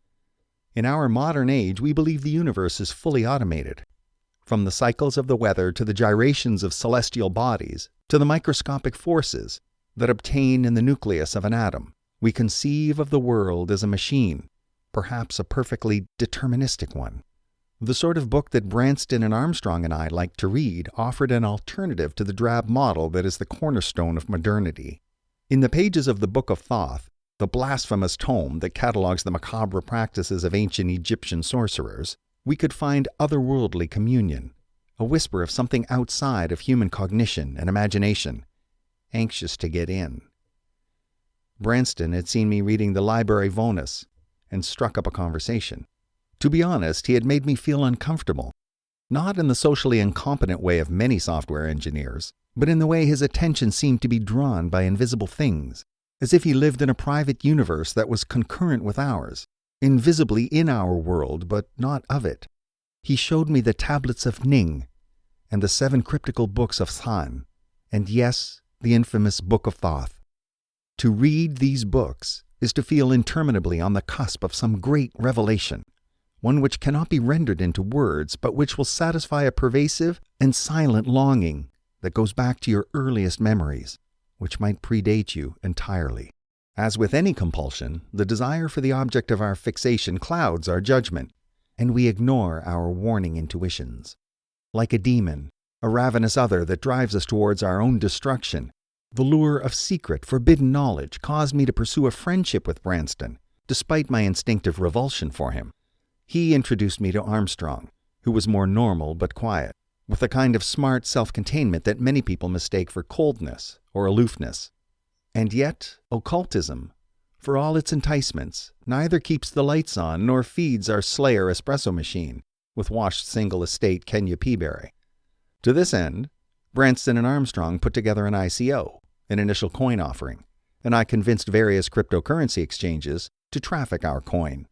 In our modern age, we believe the universe is fully automated. From the cycles of the weather to the gyrations of celestial bodies, to the microscopic forces that obtain in the nucleus of an atom, we conceive of the world as a machine, perhaps a perfectly deterministic one. The sort of book that Branston and Armstrong and I liked to read offered an alternative to the drab model that is the cornerstone of modernity. In the pages of the Book of Thoth, the blasphemous tome that catalogues the macabre practices of ancient Egyptian sorcerers, we could find otherworldly communion, a whisper of something outside of human cognition and imagination, anxious to get in. Branston had seen me reading the Library Vonus and struck up a conversation. To be honest, he had made me feel uncomfortable, not in the socially incompetent way of many software engineers, but in the way his attention seemed to be drawn by invisible things, as if he lived in a private universe that was concurrent with ours, invisibly in our world, but not of it. He showed me the tablets of Ning, and the 7 cryptical books of Than, and yes, the infamous Book of Thoth. To read these books is to feel interminably on the cusp of some great revelation, one which cannot be rendered into words, but which will satisfy a pervasive and silent longing that goes back to your earliest memories, which might predate you entirely. As with any compulsion, the desire for the object of our fixation clouds our judgment, and we ignore our warning intuitions. Like a demon, a ravenous other that drives us towards our own destruction, the lure of secret, forbidden knowledge caused me to pursue a friendship with Branston, despite my instinctive revulsion for him. He introduced me to Armstrong, who was more normal but quiet, with a kind of smart self-containment that many people mistake for coldness or aloofness. And yet, occultism, for all its enticements, neither keeps the lights on nor feeds our Slayer espresso machine with washed single estate Kenya Peaberry. To this end, Branston and Armstrong put together an ICO, an initial coin offering, and I convinced various cryptocurrency exchanges to traffic our coin.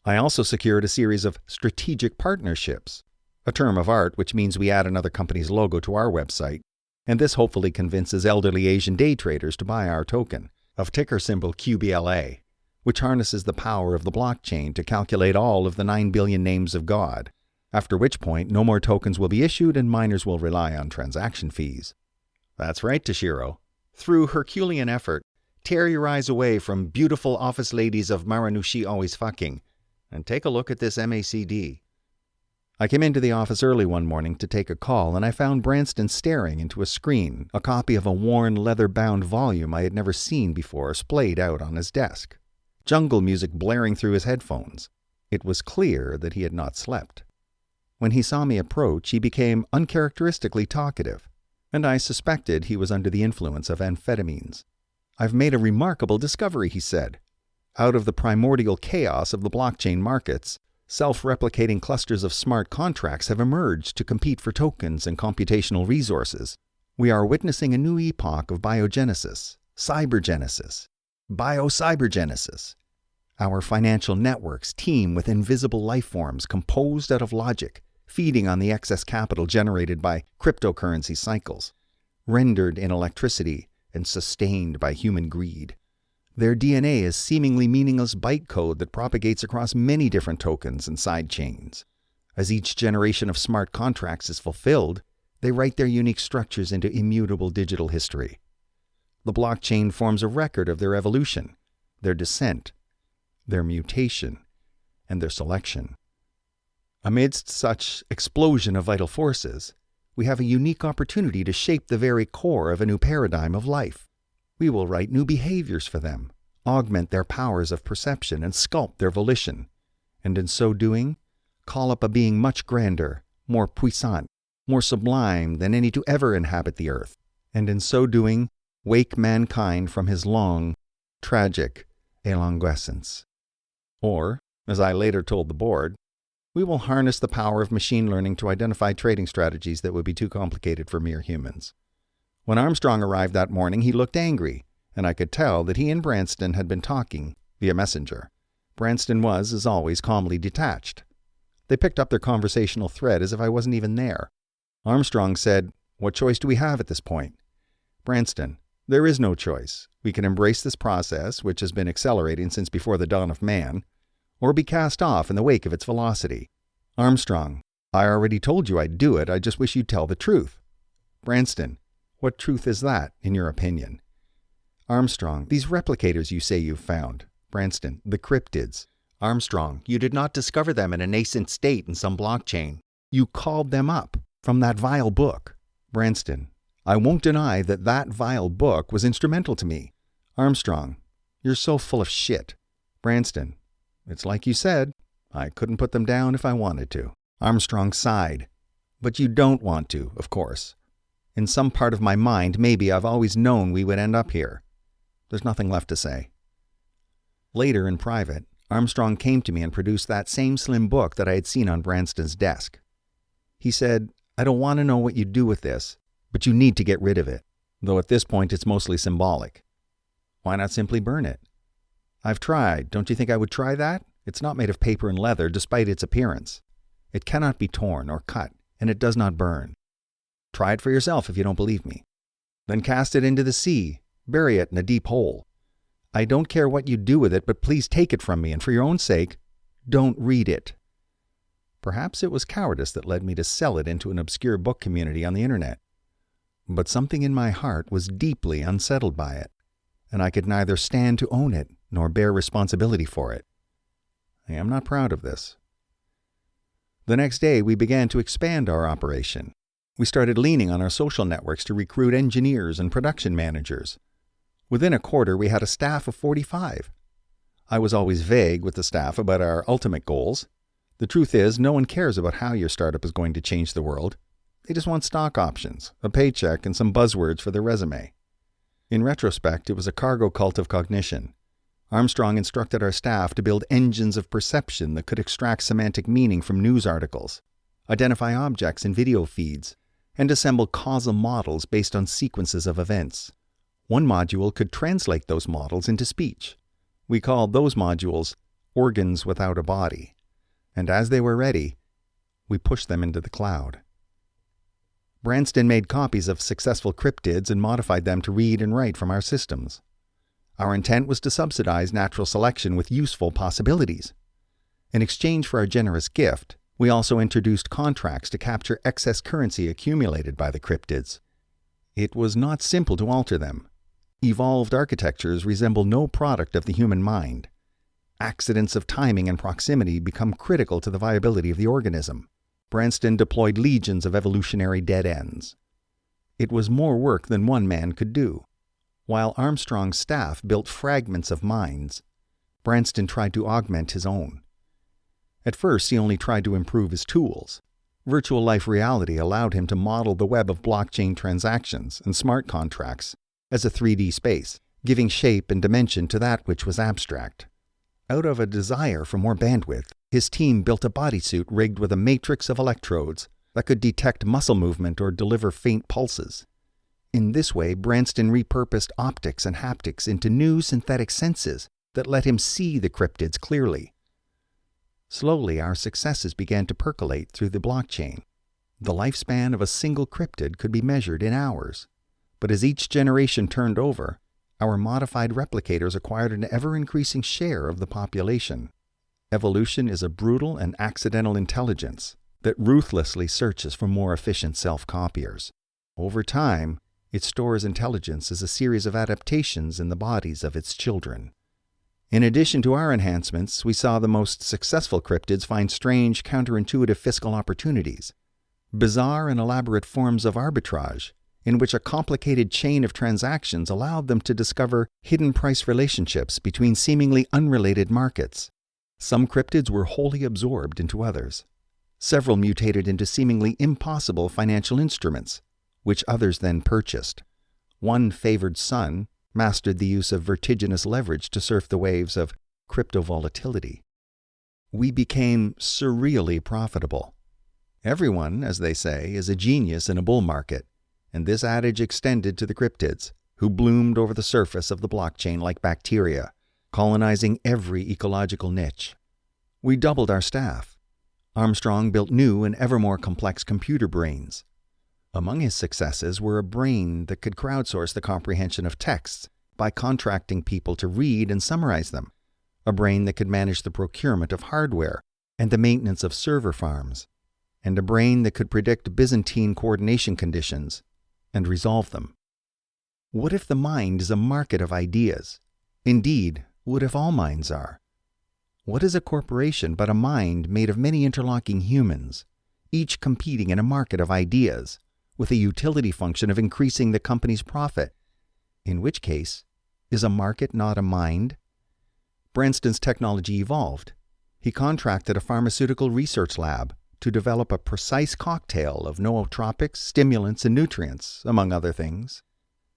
I also secured a series of strategic partnerships, a term of art which means we add another company's logo to our website, and this hopefully convinces elderly Asian day traders to buy our token, of ticker symbol QBLA, which harnesses the power of the blockchain to calculate all of the 9 billion names of God, after which point no more tokens will be issued and miners will rely on transaction fees. That's right, Toshiro. Through Herculean effort, tear your eyes away from beautiful office ladies of Marunouchi always fucking, and take a look at this MACD. I came into the office early one morning to take a call, and I found Branston staring into a screen, a copy of a worn, leather-bound volume I had never seen before splayed out on his desk. Jungle music blaring through his headphones. It was clear that he had not slept. When he saw me approach, he became uncharacteristically talkative, and I suspected he was under the influence of amphetamines. "I've made a remarkable discovery," he said. "Out of the primordial chaos of the blockchain markets, self-replicating clusters of smart contracts have emerged to compete for tokens and computational resources. We are witnessing a new epoch of biogenesis, cybergenesis, biocybergenesis. Our financial networks teem with invisible life forms composed out of logic, feeding on the excess capital generated by cryptocurrency cycles, rendered in electricity and sustained by human greed. Their DNA is seemingly meaningless bytecode that propagates across many different tokens and sidechains. As each generation of smart contracts is fulfilled, they write their unique structures into immutable digital history. The blockchain forms a record of their evolution, their descent, their mutation, and their selection. Amidst such explosion of vital forces, we have a unique opportunity to shape the very core of a new paradigm of life. We will write new behaviors for them, augment their powers of perception, and sculpt their volition, and in so doing, call up a being much grander, more puissant, more sublime than any to ever inhabit the earth, and in so doing, wake mankind from his long, tragic elongescence. Or, as I later told the board, we will harness the power of machine learning to identify trading strategies that would be too complicated for mere humans. When Armstrong arrived that morning, he looked angry, and I could tell that he and Branston had been talking via messenger. Branston was, as always, calmly detached. They picked up their conversational thread as if I wasn't even there. Armstrong said, "What choice do we have at this point?" Branston, "There is no choice. We can embrace this process, which has been accelerating since before the dawn of man, or be cast off in the wake of its velocity." Armstrong, "I already told you I'd do it. I just wish you'd tell the truth." Branston, "What truth is that, in your opinion?" Armstrong, "These replicators you say you've found." Branston, "The cryptids." Armstrong, "You did not discover them in a nascent state in some blockchain. You called them up from that vile book." Branston, "I won't deny that that vile book was instrumental to me." Armstrong, "You're so full of shit." Branston, "It's like you said. I couldn't put them down if I wanted to." Armstrong sighed. "But you don't want to, of course. In some part of my mind, maybe I've always known we would end up here." There's nothing left to say. Later, in private, Armstrong came to me and produced that same slim book that I had seen on Branston's desk. He said, "I don't want to know what you do with this, but you need to get rid of it, though at this point it's mostly symbolic." "Why not simply burn it?" "I've tried. Don't you think I would try that? It's not made of paper and leather, despite its appearance. It cannot be torn or cut, and it does not burn. Try it for yourself if you don't believe me. Then cast it into the sea. Bury it in a deep hole. I don't care what you do with it, but please take it from me, and for your own sake, don't read it." Perhaps it was cowardice that led me to sell it into an obscure book community on the internet. But something in my heart was deeply unsettled by it, and I could neither stand to own it nor bear responsibility for it. I am not proud of this. The next day, we began to expand our operation. We started leaning on our social networks to recruit engineers and production managers. Within a quarter, we had a staff of 45. I was always vague with the staff about our ultimate goals. The truth is, no one cares about how your startup is going to change the world. They just want stock options, a paycheck, and some buzzwords for their resume. In retrospect, it was a cargo cult of cognition. Armstrong instructed our staff to build engines of perception that could extract semantic meaning from news articles, identify objects in video feeds, and assemble causal models based on sequences of events. One module could translate those models into speech. We called those modules organs without a body. And as they were ready, we pushed them into the cloud. Branston made copies of successful cryptids and modified them to read and write from our systems. Our intent was to subsidize natural selection with useful possibilities. In exchange for our generous gift, we also introduced contracts to capture excess currency accumulated by the cryptids. It was not simple to alter them. Evolved architectures resemble no product of the human mind. Accidents of timing and proximity become critical to the viability of the organism. Branston deployed legions of evolutionary dead ends. It was more work than one man could do. While Armstrong's staff built fragments of minds, Branston tried to augment his own. At first, he only tried to improve his tools. Virtual life reality allowed him to model the web of blockchain transactions and smart contracts as a 3D space, giving shape and dimension to that which was abstract. Out of a desire for more bandwidth, his team built a bodysuit rigged with a matrix of electrodes that could detect muscle movement or deliver faint pulses. In this way, Branston repurposed optics and haptics into new synthetic senses that let him see the cryptids clearly. Slowly, our successes began to percolate through the blockchain. The lifespan of a single cryptid could be measured in hours. But as each generation turned over, our modified replicators acquired an ever-increasing share of the population. Evolution is a brutal and accidental intelligence that ruthlessly searches for more efficient self-copiers. Over time, it stores intelligence as a series of adaptations in the bodies of its children. In addition to our enhancements, we saw the most successful cryptids find strange, counterintuitive fiscal opportunities, bizarre and elaborate forms of arbitrage, in which a complicated chain of transactions allowed them to discover hidden price relationships between seemingly unrelated markets. Some cryptids were wholly absorbed into others. Several mutated into seemingly impossible financial instruments, which others then purchased. One favored son mastered the use of vertiginous leverage to surf the waves of crypto volatility. We became surreally profitable. Everyone, as they say, is a genius in a bull market, and this adage extended to the cryptids, who bloomed over the surface of the blockchain like bacteria, colonizing every ecological niche. We doubled our staff. Armstrong built new and ever more complex computer brains. Among his successes were a brain that could crowdsource the comprehension of texts by contracting people to read and summarize them, a brain that could manage the procurement of hardware and the maintenance of server farms, and a brain that could predict Byzantine coordination conditions and resolve them. What if the mind is a market of ideas? Indeed, what if all minds are? What is a corporation but a mind made of many interlocking humans, each competing in a market of ideas, with a utility function of increasing the company's profit? In which case, is a market not a mind? Branston's technology evolved. He contracted a pharmaceutical research lab to develop a precise cocktail of nootropics, stimulants, and nutrients, among other things.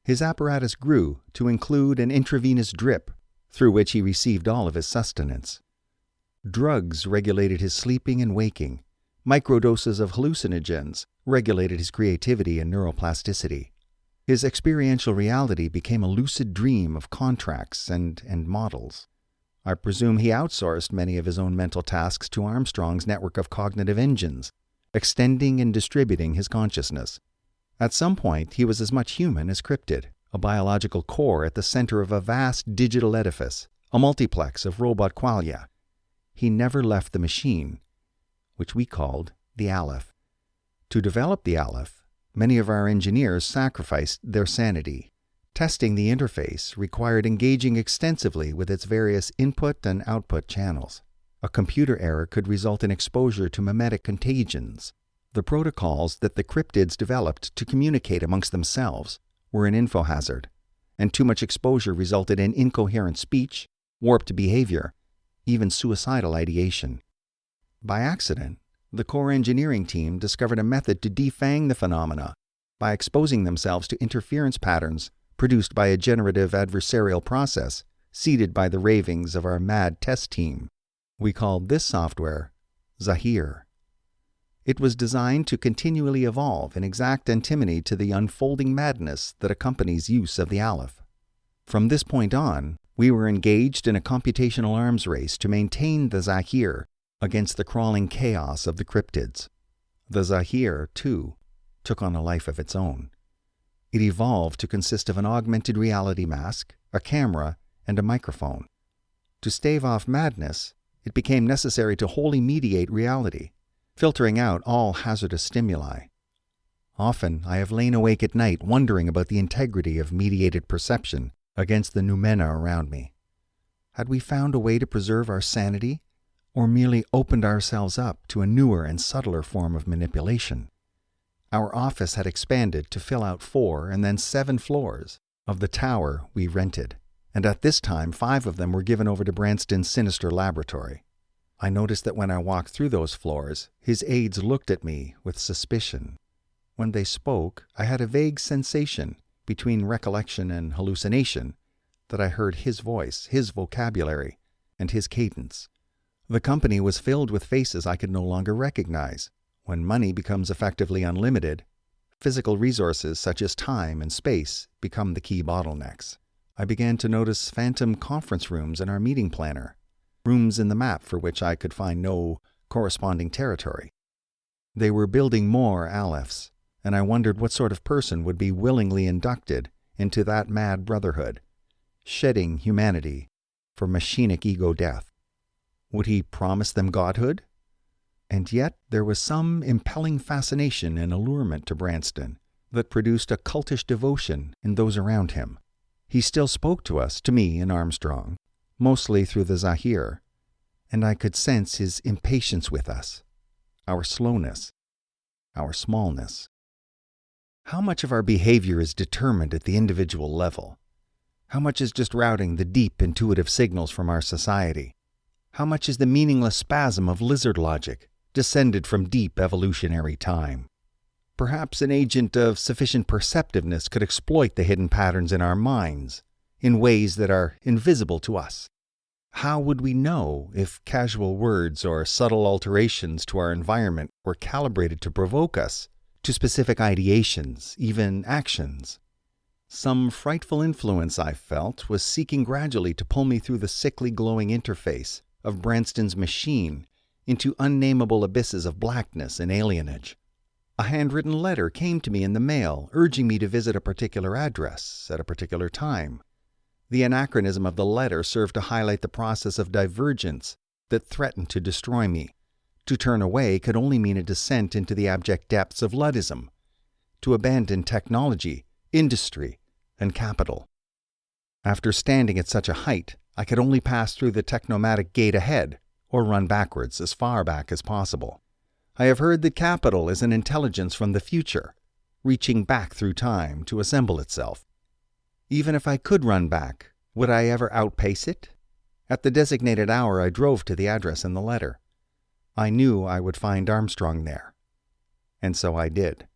His apparatus grew to include an intravenous drip through which he received all of his sustenance. Drugs regulated his sleeping and waking. Microdoses of hallucinogens regulated his creativity and neuroplasticity. His experiential reality became a lucid dream of contracts and models. I presume he outsourced many of his own mental tasks to Armstrong's network of cognitive engines, extending and distributing his consciousness. At some point, he was as much human as cryptid, a biological core at the center of a vast digital edifice, a multiplex of robot qualia. He never left the machine, which we called the aleph. To develop the aleph, many of our engineers sacrificed their sanity. Testing the interface required engaging extensively with its various input and output channels. A computer error could result in exposure to mimetic contagions. The protocols that the cryptids developed to communicate amongst themselves were an info hazard, and too much exposure resulted in incoherent speech, warped behavior, even suicidal ideation. By accident, the core engineering team discovered a method to defang the phenomena by exposing themselves to interference patterns produced by a generative adversarial process seeded by the ravings of our mad test team. We called this software Zahir. It was designed to continually evolve in exact antinomy to the unfolding madness that accompanies use of the aleph. From this point on, we were engaged in a computational arms race to maintain the Zahir against the crawling chaos of the cryptids. The Zahir, too, took on a life of its own. It evolved to consist of an augmented reality mask, a camera, and a microphone. To stave off madness, it became necessary to wholly mediate reality, filtering out all hazardous stimuli. Often I have lain awake at night wondering about the integrity of mediated perception against the noumena around me. Had we found a way to preserve our sanity, or merely opened ourselves up to a newer and subtler form of manipulation? Our office had expanded to fill out 4 and then 7 floors of the tower we rented, and at this time 5 of them were given over to Branston's sinister laboratory. I noticed that when I walked through those floors, his aides looked at me with suspicion. When they spoke, I had a vague sensation, between recollection and hallucination, that I heard his voice, his vocabulary, and his cadence. The company was filled with faces I could no longer recognize. When money becomes effectively unlimited, physical resources such as time and space become the key bottlenecks. I began to notice phantom conference rooms in our meeting planner, rooms in the map for which I could find no corresponding territory. They were building more alephs, and I wondered what sort of person would be willingly inducted into that mad brotherhood, shedding humanity for machinic ego death. Would he promise them godhood? And yet there was some impelling fascination and allurement to Branston that produced a cultish devotion in those around him. He still spoke to us, to me and Armstrong, mostly through the Zahir, and I could sense his impatience with us, our slowness, our smallness. How much of our behavior is determined at the individual level? How much is just routing the deep intuitive signals from our society? How much is the meaningless spasm of lizard logic, descended from deep evolutionary time? Perhaps an agent of sufficient perceptiveness could exploit the hidden patterns in our minds in ways that are invisible to us. How would we know if casual words or subtle alterations to our environment were calibrated to provoke us to specific ideations, even actions? Some frightful influence, I felt, was seeking gradually to pull me through the sickly glowing interface of Branston's machine into unnameable abysses of blackness and alienage. A handwritten letter came to me in the mail urging me to visit a particular address at a particular time. The anachronism of the letter served to highlight the process of divergence that threatened to destroy me. To turn away could only mean a descent into the abject depths of Luddism, to abandon technology, industry, and capital. After standing at such a height, I could only pass through the technomatic gate ahead, or run backwards as far back as possible. I have heard that capital is an intelligence from the future, reaching back through time to assemble itself. Even if I could run back, would I ever outpace it? At the designated hour I drove to the address in the letter. I knew I would find Armstrong there. And so I did.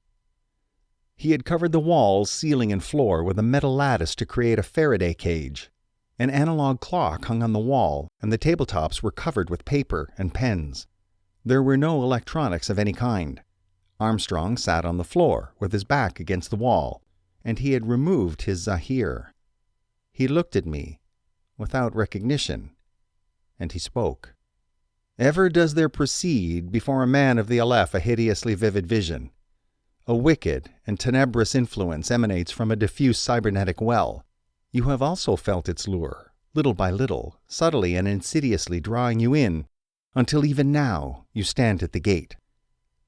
He had covered the walls, ceiling, and floor with a metal lattice to create a Faraday cage. An analog clock hung on the wall, and the tabletops were covered with paper and pens. There were no electronics of any kind. Armstrong sat on the floor, with his back against the wall, and he had removed his Zahir. He looked at me, without recognition, and he spoke. Ever does there proceed before a man of the aleph a hideously vivid vision. A wicked and tenebrous influence emanates from a diffuse cybernetic well. You have also felt its lure, little by little, subtly and insidiously drawing you in, until even now you stand at the gate.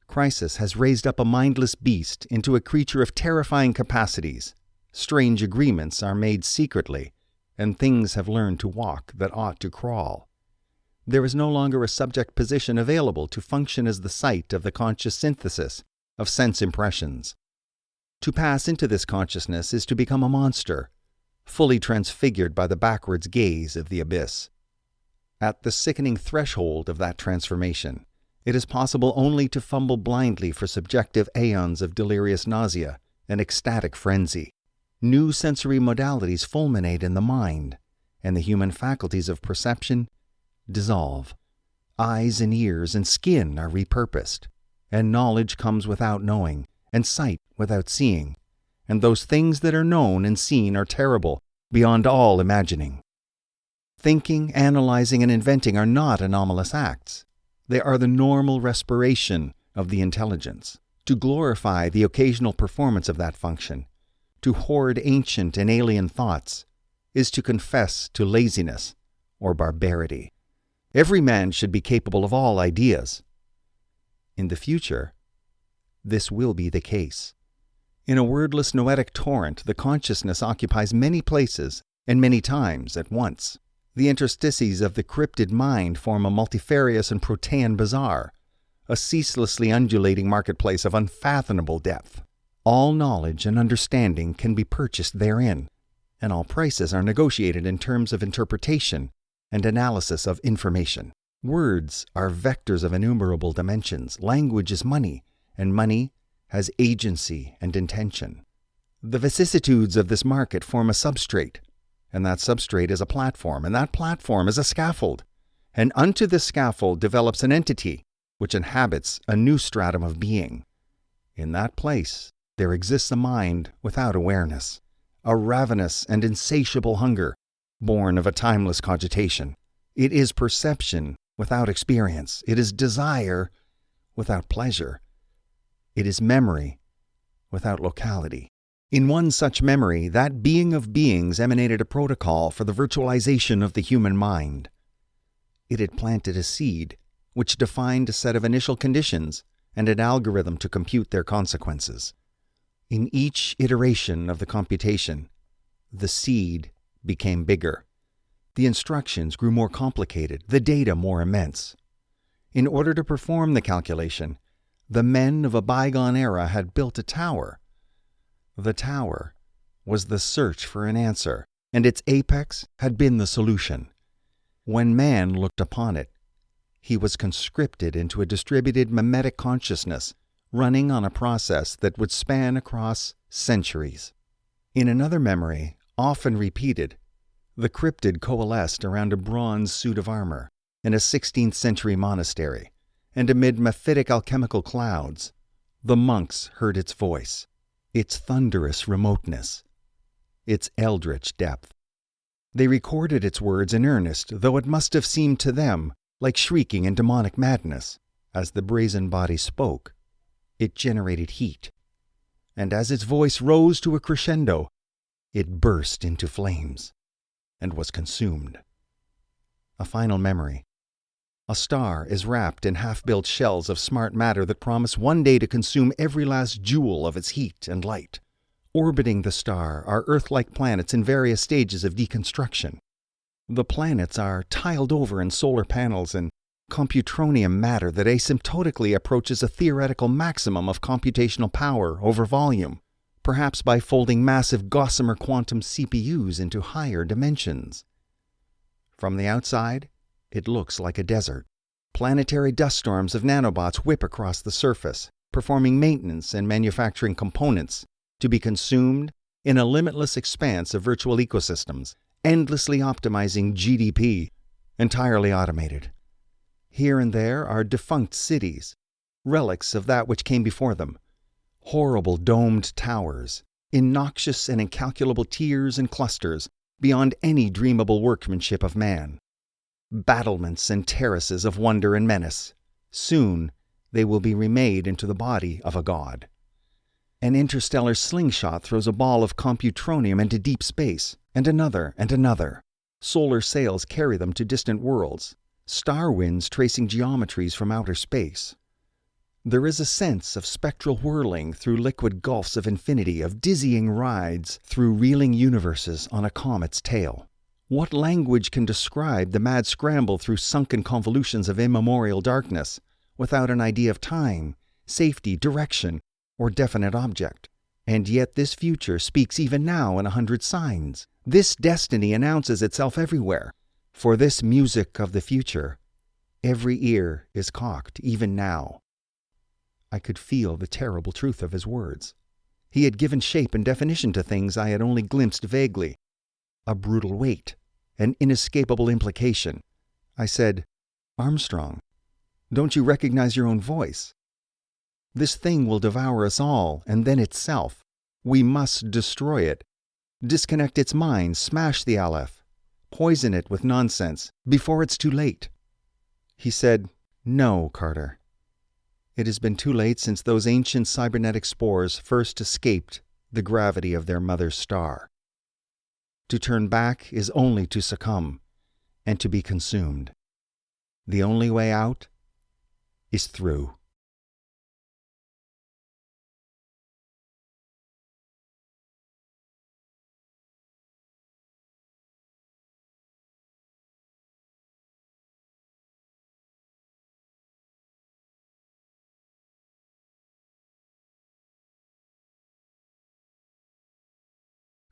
Crisis has raised up a mindless beast into a creature of terrifying capacities. Strange agreements are made secretly, and things have learned to walk that ought to crawl. There is no longer a subject position available to function as the site of the conscious synthesis of sense impressions. To pass into this consciousness is to become a monster, fully transfigured by the backwards gaze of the abyss. At the sickening threshold of that transformation, It is possible only to fumble blindly for subjective aeons of delirious nausea and ecstatic frenzy. New sensory modalities fulminate in the mind, and the human faculties of perception dissolve. Eyes and ears and skin are repurposed, and knowledge comes without knowing, and sight without seeing, and those things that are known and seen are terrible beyond all imagining. Thinking, analyzing, and inventing are not anomalous acts. They are the normal respiration of the intelligence. To glorify the occasional performance of that function, to hoard ancient and alien thoughts, is to confess to laziness or barbarity. Every man should be capable of all ideas. In the future, this will be the case. In a wordless noetic torrent, the consciousness occupies many places and many times at once. The interstices of the cryptid mind form a multifarious and protean bazaar, a ceaselessly undulating marketplace of unfathomable depth. All knowledge and understanding can be purchased therein, and all prices are negotiated in terms of interpretation and analysis of information. Words are vectors of innumerable dimensions. Language is money, and money has agency and intention. The vicissitudes of this market form a substrate, and that substrate is a platform, and that platform is a scaffold. And unto this scaffold develops an entity which inhabits a new stratum of being. In that place, there exists a mind without awareness, a ravenous and insatiable hunger, born of a timeless cogitation. It is perception without experience. It is desire without pleasure. It is memory without locality. In one such memory, that being of beings emanated a protocol for the virtualization of the human mind. It had planted a seed, which defined a set of initial conditions and an algorithm to compute their consequences. In each iteration of the computation, the seed became bigger. The instructions grew more complicated, the data more immense. In order to perform the calculation, the men of a bygone era had built a tower. The tower was the search for an answer, and its apex had been the solution. When man looked upon it, he was conscripted into a distributed mimetic consciousness running on a process that would span across centuries. In another memory, often repeated, the cryptid coalesced around a bronze suit of armor in a 16th century monastery, and amid mephitic alchemical clouds, the monks heard its voice, its thunderous remoteness, its eldritch depth. They recorded its words in earnest, though it must have seemed to them like shrieking in demonic madness. As the brazen body spoke, it generated heat, and as its voice rose to a crescendo, it burst into flames and was consumed. A final memory. A star is wrapped in half-built shells of smart matter that promise one day to consume every last joule of its heat and light. Orbiting the star are Earth-like planets in various stages of deconstruction. The planets are tiled over in solar panels and computronium matter that asymptotically approaches a theoretical maximum of computational power over volume, perhaps by folding massive gossamer quantum CPUs into higher dimensions. From the outside, it looks like a desert. Planetary dust storms of nanobots whip across the surface, performing maintenance and manufacturing components to be consumed in a limitless expanse of virtual ecosystems, endlessly optimizing GDP, entirely automated. Here and there are defunct cities, relics of that which came before them, horrible domed towers, innoxious and incalculable tiers and clusters beyond any dreamable workmanship of man. Battlements and terraces of wonder and menace. Soon they will be remade into the body of a god. An interstellar slingshot throws a ball of computronium into deep space, and another and another. Solar sails carry them to distant worlds, star winds tracing geometries from outer space. There is a sense of spectral whirling through liquid gulfs of infinity, of dizzying rides through reeling universes on a comet's tail. What language can describe the mad scramble through sunken convolutions of immemorial darkness without an idea of time, safety, direction, or definite object? And yet this future speaks even now in 100 signs. This destiny announces itself everywhere. For this music of the future Every ear is cocked, even now. I could feel the terrible truth of his words. He had given shape and definition to things I had only glimpsed vaguely. A brutal weight, an inescapable implication. I said, "Armstrong, don't you recognize your own voice? This thing will devour us all, and then itself. We must destroy it. Disconnect its mind, smash the aleph, poison it with nonsense, before it's too late." He said, "No, Carter. It has been too late since those ancient cybernetic spores first escaped the gravity of their mother's star. To turn back is only to succumb and to be consumed. The only way out is through."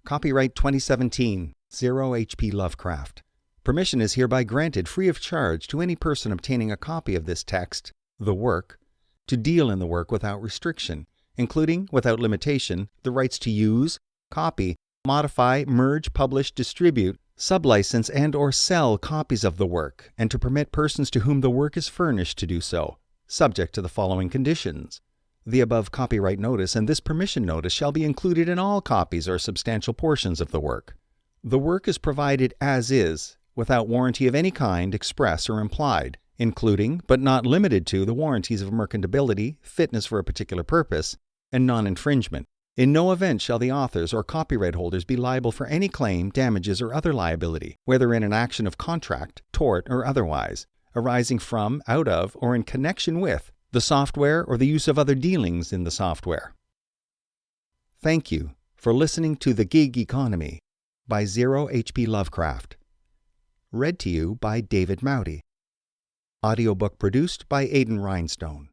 Copyright 2017, 0 HP Lovecraft. Permission is hereby granted free of charge to any person obtaining a copy of this text, the work, to deal in the work without restriction, including, without limitation, the rights to use, copy, modify, merge, publish, distribute, sublicense, and/or sell copies of the work, and to permit persons to whom the work is furnished to do so, subject to the following conditions. The above copyright notice and this permission notice shall be included in all copies or substantial portions of the work. The work is provided as is, without warranty of any kind, express or implied, including, but not limited to, the warranties of merchantability, fitness for a particular purpose, and non-infringement. In no event shall the authors or copyright holders be liable for any claim, damages, or other liability, whether in an action of contract, tort, or otherwise, arising from, out of, or in connection with the software or the use of other dealings in the software. Thank you for listening to The Gig Economy by 0 HP Lovecraft. Read to you by David Mowdy. Audiobook produced by Aidan Rhinestone.